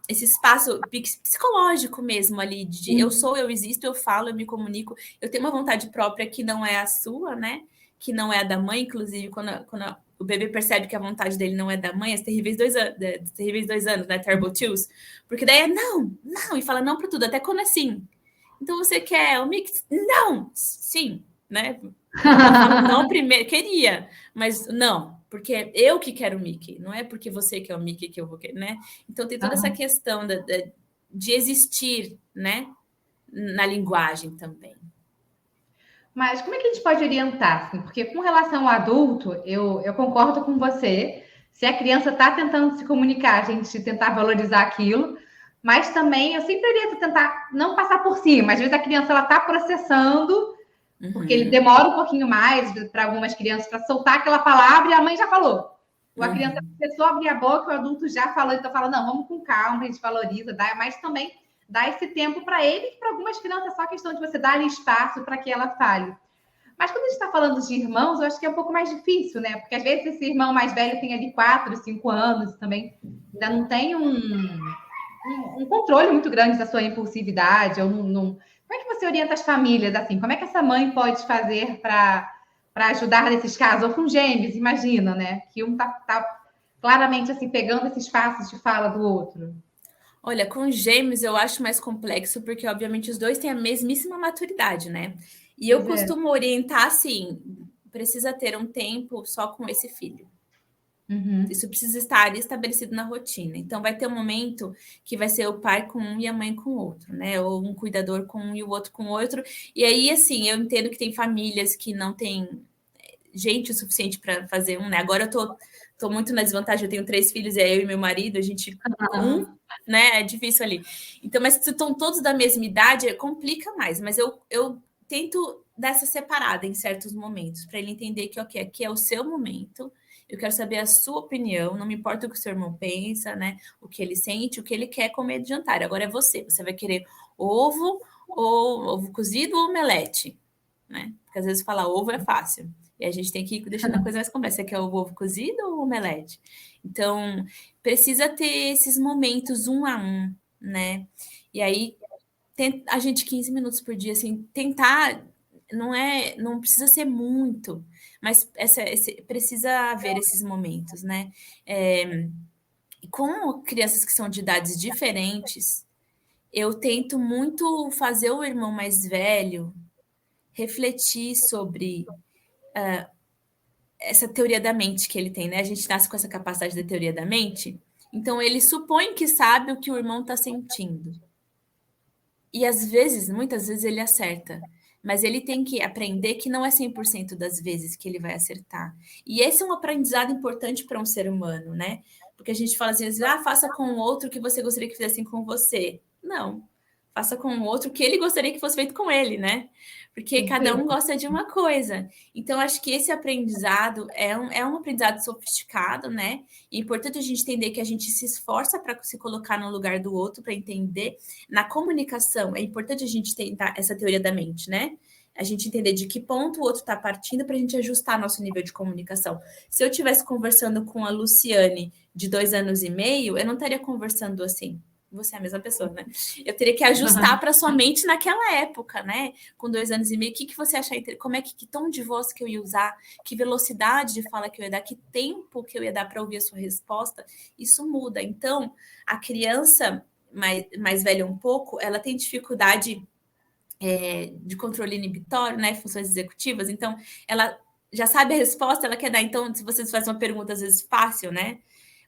esse espaço psicológico mesmo ali, de eu sou, eu existo, eu falo, eu me comunico, eu tenho uma vontade própria que não é a sua, né? Que não é a da mãe, inclusive, quando o bebê percebe que a vontade dele não é da mãe, as terríveis 2 anos, né? Terrible twos, porque daí é não, e fala não para tudo, até quando é assim. Então você quer o mix? Não! Sim, né? Eu falo não primeiro, queria, mas não, porque é eu que quero o Mickey, não é porque você quer o Mickey que eu vou querer, né? Então tem toda essa Aham. questão de existir, né? Na linguagem também. Mas como é que a gente pode orientar? Assim? Porque com relação ao adulto, eu concordo com você. Se a criança está tentando se comunicar, a gente tentar valorizar aquilo. Mas também eu sempre oriento tentar não passar por cima. Às vezes a criança ela está processando, porque ele Uhum, demora um pouquinho mais para algumas crianças para soltar aquela palavra e a mãe já falou. Ou a criança uhum. começou a abrir a boca, o adulto já falou, então fala, não, vamos com calma, a gente valoriza, dá, mas também dá esse tempo para ele, que para algumas crianças é só questão de você dar espaço para que ela fale. Mas quando a gente está falando de irmãos, eu acho que é um pouco mais difícil, né? Porque às vezes esse irmão mais velho tem ali 4, 5 anos também, ainda não tem um controle muito grande da sua impulsividade, ou como é que você orienta as famílias assim? Como é que essa mãe pode fazer para ajudar nesses casos? Ou com gêmeos, imagina, né? Que um tá claramente assim pegando esses passos de fala do outro. Olha, com gêmeos eu acho mais complexo, porque obviamente os dois têm a mesmíssima maturidade, né? E eu Pois é. costumo orientar assim: precisa ter um tempo só com esse filho. Uhum. Isso precisa estar estabelecido na rotina. Então, vai ter um momento que vai ser o pai com um e a mãe com o outro, né? Ou um cuidador com um e o outro com o outro. E aí, assim, eu entendo que tem famílias que não têm gente o suficiente para fazer um, né? Agora eu tô muito na desvantagem, eu tenho 3 filhos, é eu e meu marido, a gente né? É difícil ali. Então, mas se estão todos da mesma idade, complica mais. Mas eu tento dar essa separada em certos momentos, para ele entender que, ok, aqui é o seu momento, eu quero saber a sua opinião, não me importa o que o seu irmão pensa, né? O que ele sente, o que ele quer comer de jantar. Agora é você. Você vai querer ovo, ou ovo cozido ou omelete, né? Porque às vezes falar ovo é fácil. E a gente tem que ir deixando a coisa mais complexa. Você quer o ovo cozido ou omelete? Então, precisa ter esses momentos um a um, né? E aí, a gente 15 minutos por dia, assim, tentar, não precisa ser muito, mas precisa haver esses momentos, né? Com crianças que são de idades diferentes, eu tento muito fazer o irmão mais velho refletir sobre essa teoria da mente que ele tem, né? A gente nasce com essa capacidade da teoria da mente, então ele supõe que sabe o que o irmão está sentindo. E às vezes, muitas vezes ele acerta, mas ele tem que aprender que não é 100% das vezes que ele vai acertar. E esse é um aprendizado importante para um ser humano, né? Porque a gente fala assim, faça com o outro o que você gostaria que fizessem com você. Não, faça com o outro o que ele gostaria que fosse feito com ele, né? Porque cada um gosta de uma coisa. Então, acho que esse aprendizado é um aprendizado sofisticado, né? E é importante a gente entender que a gente se esforça para se colocar no lugar do outro, para entender. Na comunicação, é importante a gente tentar essa teoria da mente, né? A gente entender de que ponto o outro está partindo para a gente ajustar nosso nível de comunicação. Se eu estivesse conversando com a Luciane de 2 anos e meio, eu não estaria conversando assim. Você é a mesma pessoa, né? Eu teria que ajustar para sua mente naquela época, né? Com 2 anos e meio, o que você acha? Como é que tom de voz que eu ia usar? Que velocidade de fala que eu ia dar? Que tempo que eu ia dar para ouvir a sua resposta? Isso muda. Então, a criança mais velha um pouco, ela tem dificuldade de controle inibitório, né? Funções executivas. Então, ela já sabe a resposta, ela quer dar. Então, se você faz uma pergunta, às vezes, fácil, né?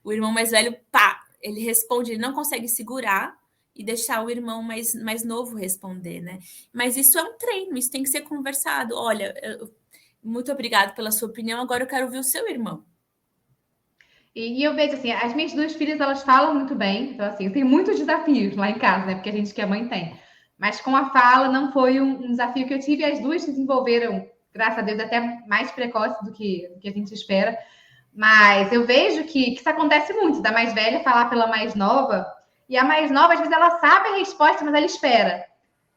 O irmão mais velho, pá, ele responde, ele não consegue segurar e deixar o irmão mais novo responder, né? Mas isso é um treino, isso tem que ser conversado. Olha, muito obrigado pela sua opinião, agora eu quero ouvir o seu irmão. E eu vejo assim, as minhas 2 filhas, elas falam muito bem. Então, assim, eu tenho muitos desafios lá em casa, né? Porque a gente que é mãe tem. Mas com a fala não foi um desafio que eu tive. E as 2 se desenvolveram, graças a Deus, até mais precoce do que a gente espera. Mas eu vejo que isso acontece muito, da mais velha falar pela mais nova. E a mais nova, às vezes, ela sabe a resposta, mas ela espera.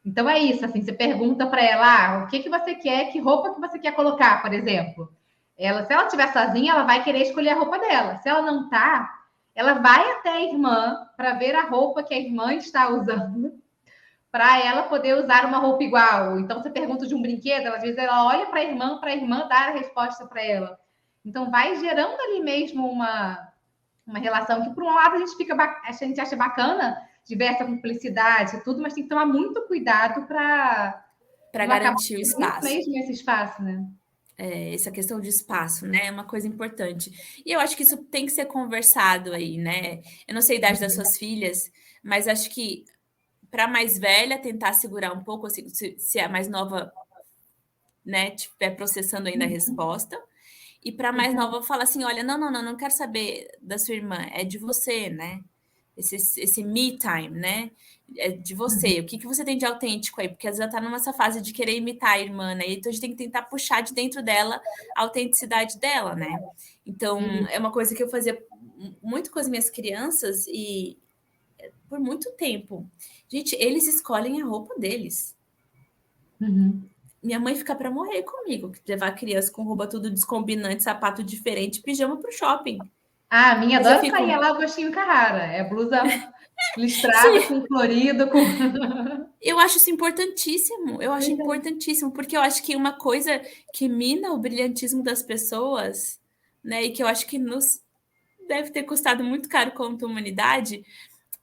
Então é isso, assim, você pergunta para ela, o que você quer, que roupa que você quer colocar, por exemplo. Se ela estiver sozinha, ela vai querer escolher a roupa dela. Se ela não tá, ela vai até a irmã para ver a roupa que a irmã está usando, para ela poder usar uma roupa igual. Então você pergunta de um brinquedo, às vezes ela olha para a irmã dar a resposta para ela. Então vai gerando ali mesmo uma relação que, por um lado, a gente acha bacana, diversa cumplicidade e tudo, mas tem que tomar muito cuidado para garantir o espaço. Mesmo esse espaço, né? Essa questão de espaço, né? É uma coisa importante. E eu acho que isso tem que ser conversado aí, né? Eu não sei a idade das suas filhas, mas acho que para a mais velha tentar segurar um pouco, assim, se a mais nova, né, estiver processando ainda a resposta, e para a mais nova falar assim, olha, não quero saber da sua irmã, é de você, né? Esse me time, né? É de você. O que você tem de autêntico aí? Porque às vezes ela tá nessa fase de querer imitar a irmã, né? Então a gente tem que tentar puxar de dentro dela a autenticidade dela, né? Então é uma coisa que eu fazia muito com as minhas crianças e por muito tempo. Gente, eles escolhem a roupa deles. Minha mãe fica para morrer comigo, levar a criança com roupa tudo descombinante, sapato diferente, pijama pro shopping. Ah, a minha adora sair lá o gostinho Carrara. É blusa listrada, com florido, com... Eu acho isso importantíssimo. Eu acho importantíssimo, porque eu acho que uma coisa que mina o brilhantismo das pessoas, né, e que eu acho que nos deve ter custado muito caro como humanidade,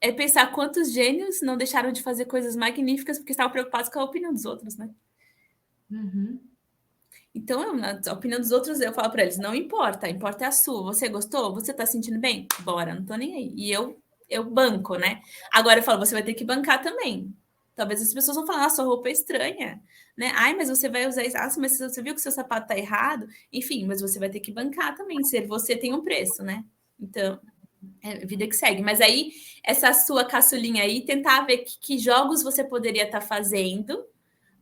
é pensar quantos gênios não deixaram de fazer coisas magníficas porque estavam preocupados com a opinião dos outros, né? Então, a opinião dos outros, eu falo para eles, não importa, importa é a sua. Você gostou? Você tá sentindo bem? Bora, não tô nem aí. E eu banco, né? Agora eu falo, você vai ter que bancar também. Talvez as pessoas vão falar, ah, sua roupa é estranha, né? Ai, mas você vai usar isso. Ah, mas você viu que seu sapato tá errado? Enfim, mas você vai ter que bancar também. Ser você tem um preço, né? Então, é vida que segue. Mas aí, essa sua caçulinha aí, tentar ver que jogos você poderia estar fazendo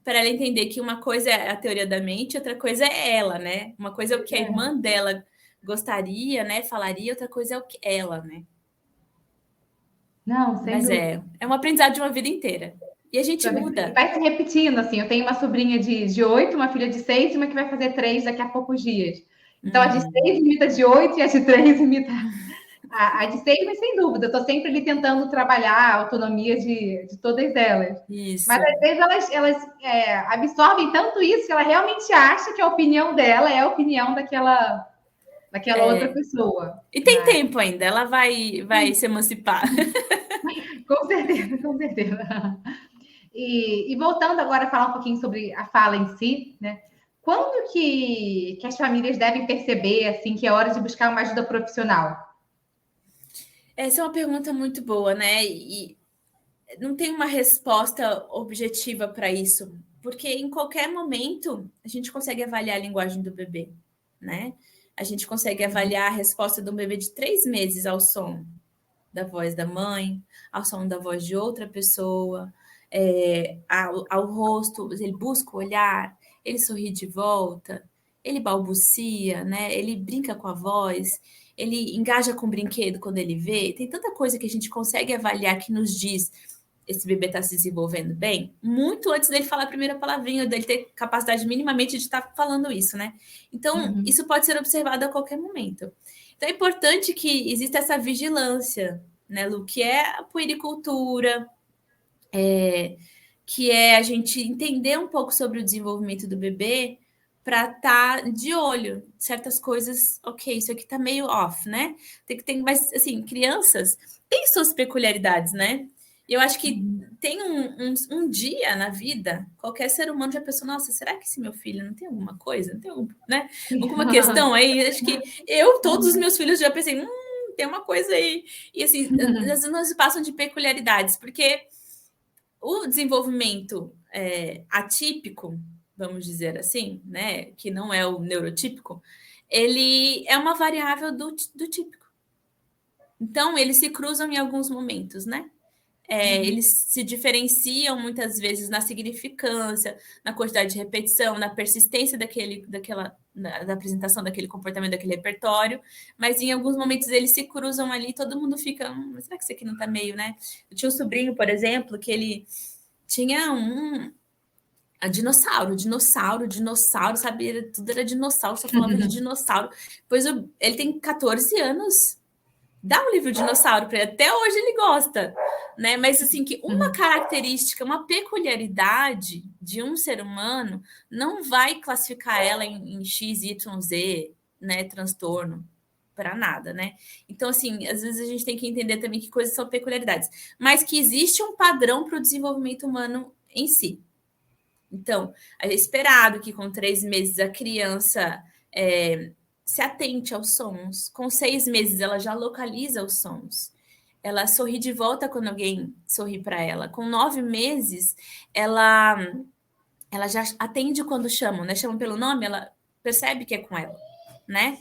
para ela entender que uma coisa é a teoria da mente, outra coisa é ela, né? Uma coisa é o que a irmã dela gostaria, né? Falaria, outra coisa é o que ela, né? Não, sem Mas dúvida. é um aprendizado de uma vida inteira. E a gente E muda. vai se repetindo, assim. Eu tenho uma sobrinha de 8, uma filha de 6 e uma que vai fazer 3 daqui a poucos dias. Então, a de 6 imita a de 8 e a de 3 imita a de 6, mas sem dúvida. Eu estou sempre ali tentando trabalhar a autonomia de todas elas. Mas, Isso. às vezes, elas absorvem tanto isso que ela realmente acha que a opinião dela é a opinião daquela outra pessoa. E tem tempo ainda, ela vai se emancipar. Com certeza, com certeza. E voltando agora a falar um pouquinho sobre a fala em si, né? Quando que as famílias devem perceber assim que é hora de buscar uma ajuda profissional? Essa é uma pergunta muito boa, né? E não tem uma resposta objetiva para isso, porque em qualquer momento a gente consegue avaliar a linguagem do bebê, né? A gente consegue avaliar a resposta de um bebê de 3 meses ao som da voz da mãe, ao som da voz de outra pessoa, ao rosto, ele busca o olhar, ele sorri de volta, ele balbucia, né? Ele brinca com a voz, ele engaja com o brinquedo quando ele vê. Tem tanta coisa que a gente consegue avaliar que nos diz esse bebê está se desenvolvendo bem, muito antes dele falar a primeira palavrinha, dele ter capacidade minimamente de estar falando isso, né? Então, isso pode ser observado a qualquer momento. Então, é importante que exista essa vigilância, né, Lu? Que é a puericultura, que é a gente entender um pouco sobre o desenvolvimento do bebê para estar de olho. Certas coisas, ok, isso aqui tá meio off, né? Mas assim, crianças têm suas peculiaridades, né? E eu acho que tem um dia na vida, qualquer ser humano já pensou, nossa, será que esse meu filho não tem alguma coisa? Não tem né? Alguma questão aí? Acho que todos os meus filhos já pensei, tem uma coisa aí. E assim, as não se passam de peculiaridades, porque o desenvolvimento atípico, vamos dizer assim, né, que não é o neurotípico, ele é uma variável do típico. Então, eles se cruzam em alguns momentos, né? Eles se diferenciam muitas vezes na significância, na quantidade de repetição, na persistência da apresentação daquele comportamento, daquele repertório, mas em alguns momentos eles se cruzam ali, todo mundo fica, será que isso aqui não tá meio, né? Eu tinha um sobrinho, por exemplo, que ele tinha dinossauro, sabe? Tudo era dinossauro, só falava de dinossauro. Pois ele tem 14 anos. Dá um livro dinossauro para ele, até hoje ele gosta, né? Mas assim, que uma característica, uma peculiaridade de um ser humano não vai classificar ela em X, Y, Z, né? Transtorno. Para nada, né? Então, assim, às vezes a gente tem que entender também que coisas são peculiaridades, mas que existe um padrão para o desenvolvimento humano em si. Então, é esperado que com 3 meses a criança se atente aos sons. Com 6 meses ela já localiza os sons. Ela sorri de volta quando alguém sorri para ela. Com 9 meses, ela já atende quando chamam, né? Chamam pelo nome, ela percebe que é com ela, né?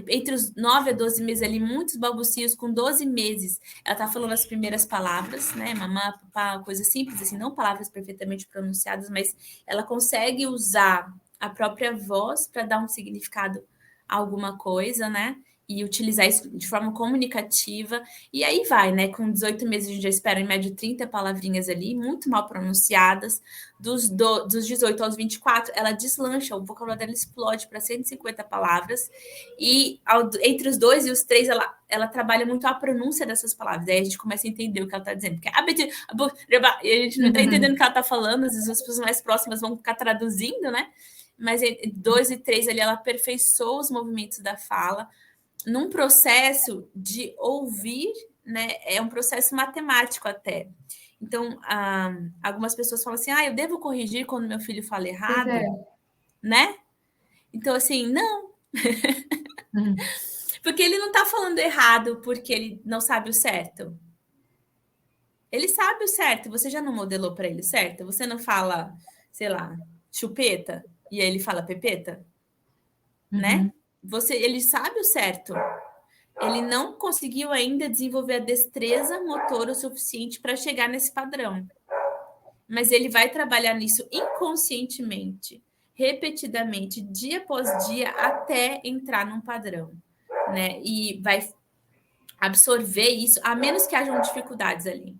Entre os 9 a 12 meses ali, muitos balbucios, com 12 meses, ela tá falando as primeiras palavras, né? Mamá, papá, coisa simples, assim, não palavras perfeitamente pronunciadas, mas ela consegue usar a própria voz para dar um significado a alguma coisa, né? E utilizar isso de forma comunicativa. E aí vai, né? Com 18 meses a gente já espera em média 30 palavrinhas ali, muito mal pronunciadas. Dos 18 aos 24, ela deslancha, o vocabulário dela explode para 150 palavras. E entre os 2 e os 3, ela trabalha muito a pronúncia dessas palavras. Aí a gente começa a entender o que ela está dizendo. Porque e a gente não está entendendo o que ela está falando, às vezes as pessoas mais próximas vão ficar traduzindo, né? Mas entre 2 e 3 ali, ela aperfeiçoa os movimentos da fala num processo de ouvir, né? É um processo matemático até. Então, algumas pessoas falam assim, eu devo corrigir quando meu filho fala errado, né? Então, assim, não. Uhum. Porque ele não está falando errado porque ele não sabe o certo. Ele sabe o certo. Você já não modelou para ele o certo? Você não fala, sei lá, chupeta e aí ele fala pepeta, né? Uhum. Ele sabe o certo. Ele não conseguiu ainda desenvolver a destreza motora o suficiente para chegar nesse padrão. Mas ele vai trabalhar nisso inconscientemente, repetidamente, dia após dia, até entrar num padrão, né? E vai absorver isso, a menos que hajam dificuldades ali.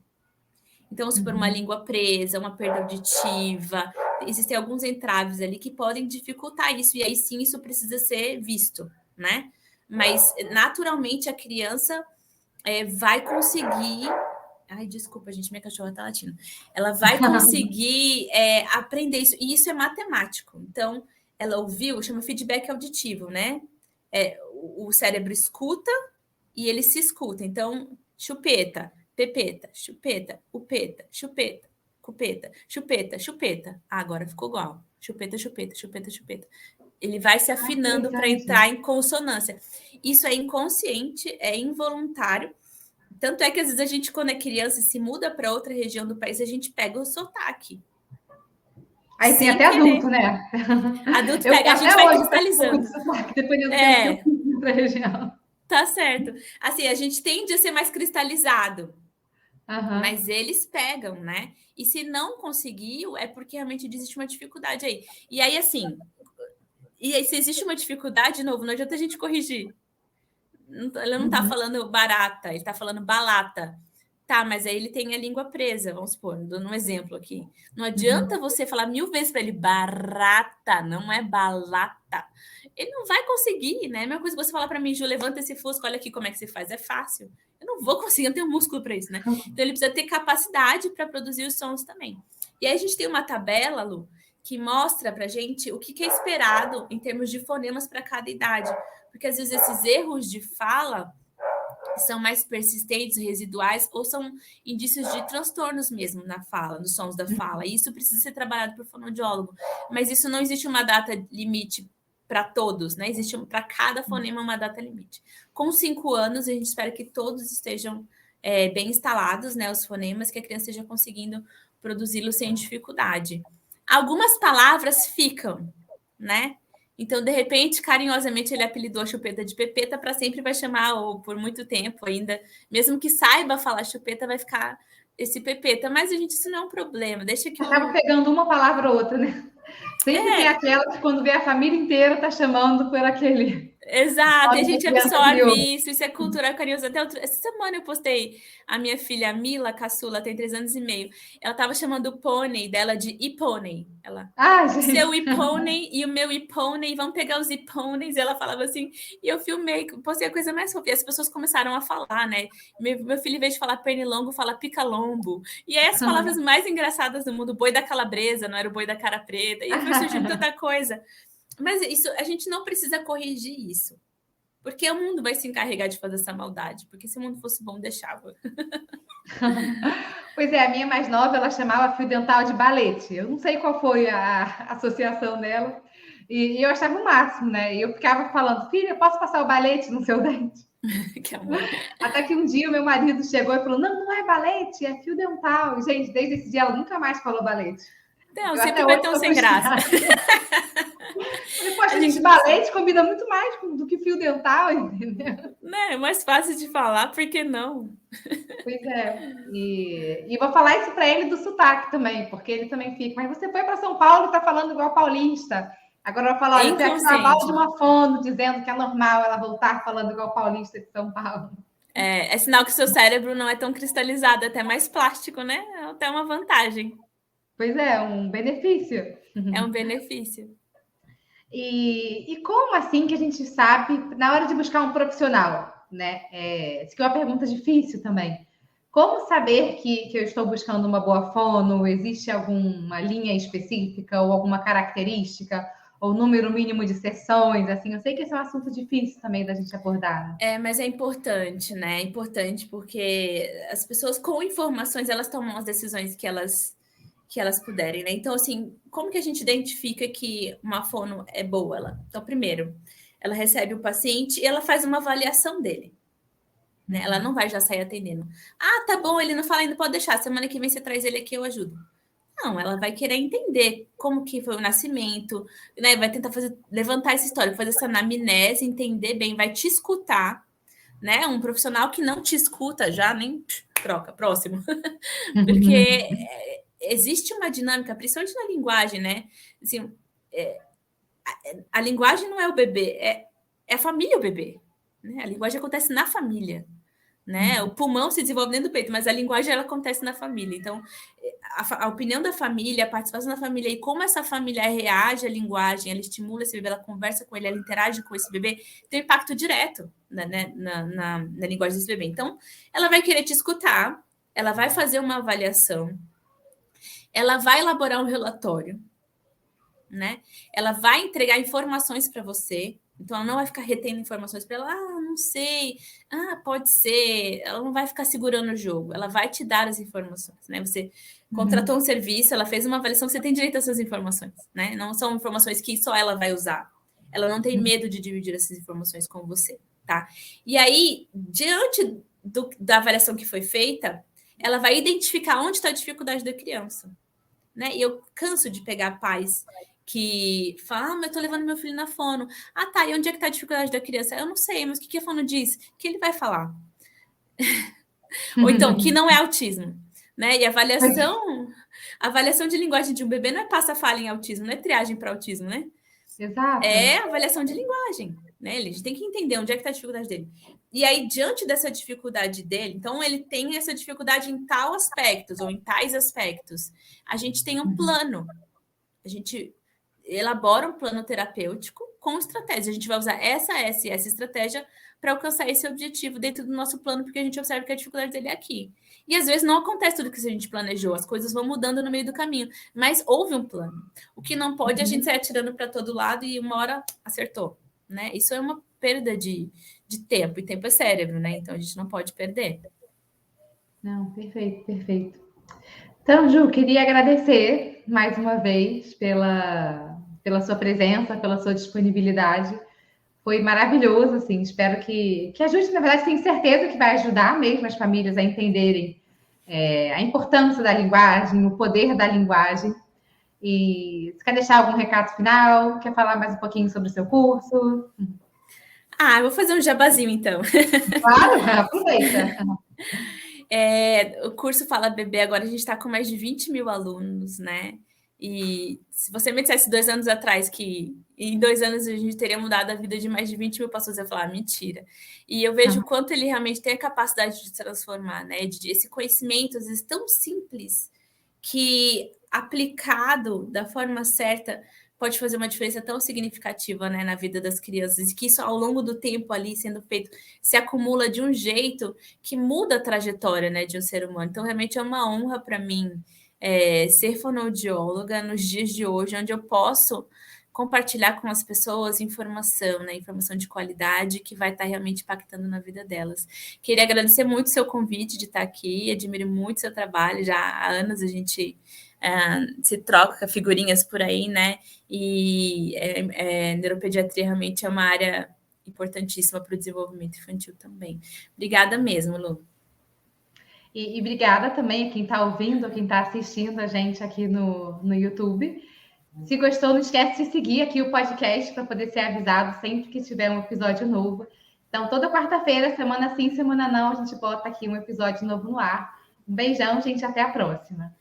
Então, se for uma língua presa, uma perda auditiva, existem alguns entraves ali que podem dificultar isso, e aí sim isso precisa ser visto, né? Mas naturalmente a criança vai conseguir. Ai, desculpa, gente, minha cachorra tá latindo. Ela vai conseguir aprender isso, e isso é matemático. Então, ela ouviu, chama feedback auditivo, né? O cérebro escuta e ele se escuta. Então, chupeta, pepeta, chupeta, upeta, chupeta, cupeta, chupeta, chupeta. Ah, agora ficou igual. Chupeta, chupeta, chupeta, chupeta. Ele vai se afinando para entrar em consonância. Isso é inconsciente, é involuntário. Tanto é que às vezes a gente, quando é criança e se muda para outra região do país, a gente pega o sotaque. Aí tem até adulto, né? Adulto pega, a gente vai cristalizando. Dependendo do tempo que eu fiz em outra região. Tá certo. Assim, a gente tende a ser mais cristalizado. Mas eles pegam, né? E se não conseguiu, é porque realmente existe uma dificuldade aí. E aí, assim, se existe uma dificuldade, de novo, não adianta a gente corrigir. Ele não está falando barata, ele está falando balata. Tá, mas aí ele tem a língua presa, vamos supor, dando um exemplo aqui. Não adianta você falar 1000 vezes para ele barata, não é balata. Ele não vai conseguir, né? A mesma coisa que você falar para mim, Ju, levanta esse fusco, olha aqui como é que se faz. É fácil. Eu não vou conseguir, eu não tenho músculo para isso, né? Então ele precisa ter capacidade para produzir os sons também. E aí a gente tem uma tabela, Lu, que mostra para gente o que é esperado em termos de fonemas para cada idade. Porque às vezes esses erros de fala são mais persistentes, residuais, ou são indícios de transtornos mesmo na fala, nos sons da fala. E isso precisa ser trabalhado por fonoaudiólogo. Mas isso não existe uma data limite para todos, né? Existe para cada fonema uma data limite. Com 5 anos, a gente espera que todos estejam bem instalados, né? Os fonemas, que a criança esteja conseguindo produzi-los sem dificuldade. Algumas palavras ficam, né? Então, de repente, carinhosamente, ele apelidou a chupeta de pepeta, para sempre vai chamar, ou por muito tempo ainda, mesmo que saiba falar chupeta, vai ficar esse pepeta. Mas, gente, isso não é um problema. Deixa que acaba pegando uma palavra ou outra, né? Sempre tem aquela que, quando vê a família inteira, tá chamando por aquele. Exato, e a gente absorve isso é cultural carinhoso. Até essa semana eu postei a minha filha, a Mila, a caçula, tem 3 anos e meio. Ela estava chamando o pônei dela de ipônei. Ela, seu ipônei e o meu ipônei, vamos pegar os ipôneis. E ela falava assim, e eu filmei, postei a coisa mais fofa. E as pessoas começaram a falar, né? Meu filho, em vez de falar pernilongo, fala picalombo. E aí as palavras mais engraçadas do mundo, boi da calabresa, não era o boi da cara preta. E foi surgindo tanta coisa. Mas isso, a gente não precisa corrigir isso. Porque o mundo vai se encarregar de fazer essa maldade. Porque se o mundo fosse bom, deixava. Pois é, a minha mais nova, ela chamava fio dental de balete. Eu não sei qual foi a associação dela. E eu achava o máximo, né? E eu ficava falando, filha, posso passar o balete no seu dente? Que amor. Até que um dia o meu marido chegou e falou, não é balete, é fio dental. Gente, desde esse dia ela nunca mais falou balete. Não, sempre vai ter um sem graça. Falei, poxa, gente, balete combina muito mais do que fio dental, entendeu? Não, é mais fácil de falar, por que não? Pois é. E vou falar isso para ele do sotaque também, porque ele também fica. Mas você foi para São Paulo e está falando igual paulista. Agora eu vou falar, olha, você é trabalho de uma fono dizendo que é normal ela voltar falando igual paulista de São Paulo. É sinal que seu cérebro não é tão cristalizado, é até mais plástico, né? É até uma vantagem. Pois é, um benefício. É um benefício. E como assim que a gente sabe, na hora de buscar um profissional, né? Isso aqui é uma pergunta difícil também. Como saber que eu estou buscando uma boa fono? Existe alguma linha específica ou alguma característica? Ou número mínimo de sessões? Assim, eu sei que esse é um assunto difícil também da gente abordar. Mas é importante, né? É importante porque as pessoas com informações, elas tomam as decisões que elas que elas puderem, né? Então, assim, como que a gente identifica que uma fono é boa? Então, primeiro, ela recebe o paciente e ela faz uma avaliação dele. Né? Ela não vai já sair atendendo. Ah, tá bom, ele não fala ainda, pode deixar. Semana que vem você traz ele aqui, eu ajudo. Não, ela vai querer entender como que foi o nascimento, né? Vai tentar levantar essa história, fazer essa anamnese, entender bem, vai te escutar, né? Um profissional que não te escuta já, nem troca, próximo. Porque existe uma dinâmica, principalmente na linguagem, né? Assim, a linguagem não é o bebê, é a família o bebê. Né? A linguagem acontece na família. Né? O pulmão se desenvolve dentro do peito, mas a linguagem ela acontece na família. Então, a opinião da família, a participação da família e como essa família reage à linguagem, ela estimula esse bebê, ela conversa com ele, ela interage com esse bebê, tem um impacto direto na linguagem desse bebê. Então, ela vai querer te escutar, ela vai fazer uma avaliação, ela vai elaborar um relatório, né? Ela vai entregar informações para você. Então, ela não vai ficar retendo informações para ela, não sei, pode ser. Ela não vai ficar segurando o jogo, ela vai te dar as informações, né? Você contratou um serviço, ela fez uma avaliação, você tem direito a essas informações, né? Não são informações que só ela vai usar. Ela não tem medo de dividir essas informações com você, tá? E aí, diante da avaliação que foi feita, ela vai identificar onde está a dificuldade da criança, né? E eu canso de pegar pais que fala, mas eu tô levando meu filho na fono. Ah, tá, e onde é que tá a dificuldade da criança? Eu não sei, mas o que a fono diz? O que ele vai falar? Ou então, que não é autismo, né? E a avaliação de linguagem de um bebê não é passa-fala em autismo, não é triagem para autismo, né? Exato. É avaliação de linguagem, né? A gente tem que entender onde é que tá a dificuldade dele. E aí, diante dessa dificuldade dele, então ele tem essa dificuldade em tal aspectos, ou em tais aspectos, a gente tem um plano. A gente elabora um plano terapêutico com estratégia. A gente vai usar essa estratégia para alcançar esse objetivo dentro do nosso plano, porque a gente observa que a dificuldade dele é aqui. E às vezes não acontece tudo que a gente planejou, as coisas vão mudando no meio do caminho, mas houve um plano. O que não pode é a gente sair atirando para todo lado e uma hora acertou, né? Isso é uma perda de tempo, e tempo é cérebro, né? Então a gente não pode perder. Não, perfeito, perfeito. Então, Ju, queria agradecer mais uma vez pela sua presença, pela sua disponibilidade. Foi maravilhoso, assim. Espero que ajude, na verdade, tenho certeza que vai ajudar mesmo as famílias a entenderem a importância da linguagem, o poder da linguagem. E você quer deixar algum recado final? Quer falar mais um pouquinho sobre o seu curso? Eu vou fazer um jabazinho, então. Claro, aproveita. O curso Fala Bebê, agora a gente está com mais de 20 mil alunos, né? E se você me dissesse 2 anos atrás que em 2 anos a gente teria mudado a vida de mais de 20 mil pessoas, eu ia falar, mentira. E eu vejo o quanto ele realmente tem a capacidade de transformar, né? Esse conhecimento, às vezes, tão simples, que aplicado da forma certa pode fazer uma diferença tão significativa, né, na vida das crianças, e que isso ao longo do tempo ali sendo feito se acumula de um jeito que muda a trajetória, né, de um ser humano. Então realmente é uma honra para mim ser fonoaudióloga nos dias de hoje, onde eu posso compartilhar com as pessoas informação, né, informação de qualidade que vai estar realmente impactando na vida delas. Queria agradecer muito o seu convite de estar aqui, admiro muito o seu trabalho, já há anos a gente se troca figurinhas por aí, né? E neuropediatria realmente é uma área importantíssima para o desenvolvimento infantil também. Obrigada mesmo, Lu. E obrigada também a quem está ouvindo, a quem está assistindo a gente aqui no YouTube. Se gostou, não esquece de seguir aqui o podcast para poder ser avisado sempre que tiver um episódio novo. Então, toda quarta-feira, semana sim, semana não, a gente bota aqui um episódio novo no ar. Um beijão, gente, até a próxima.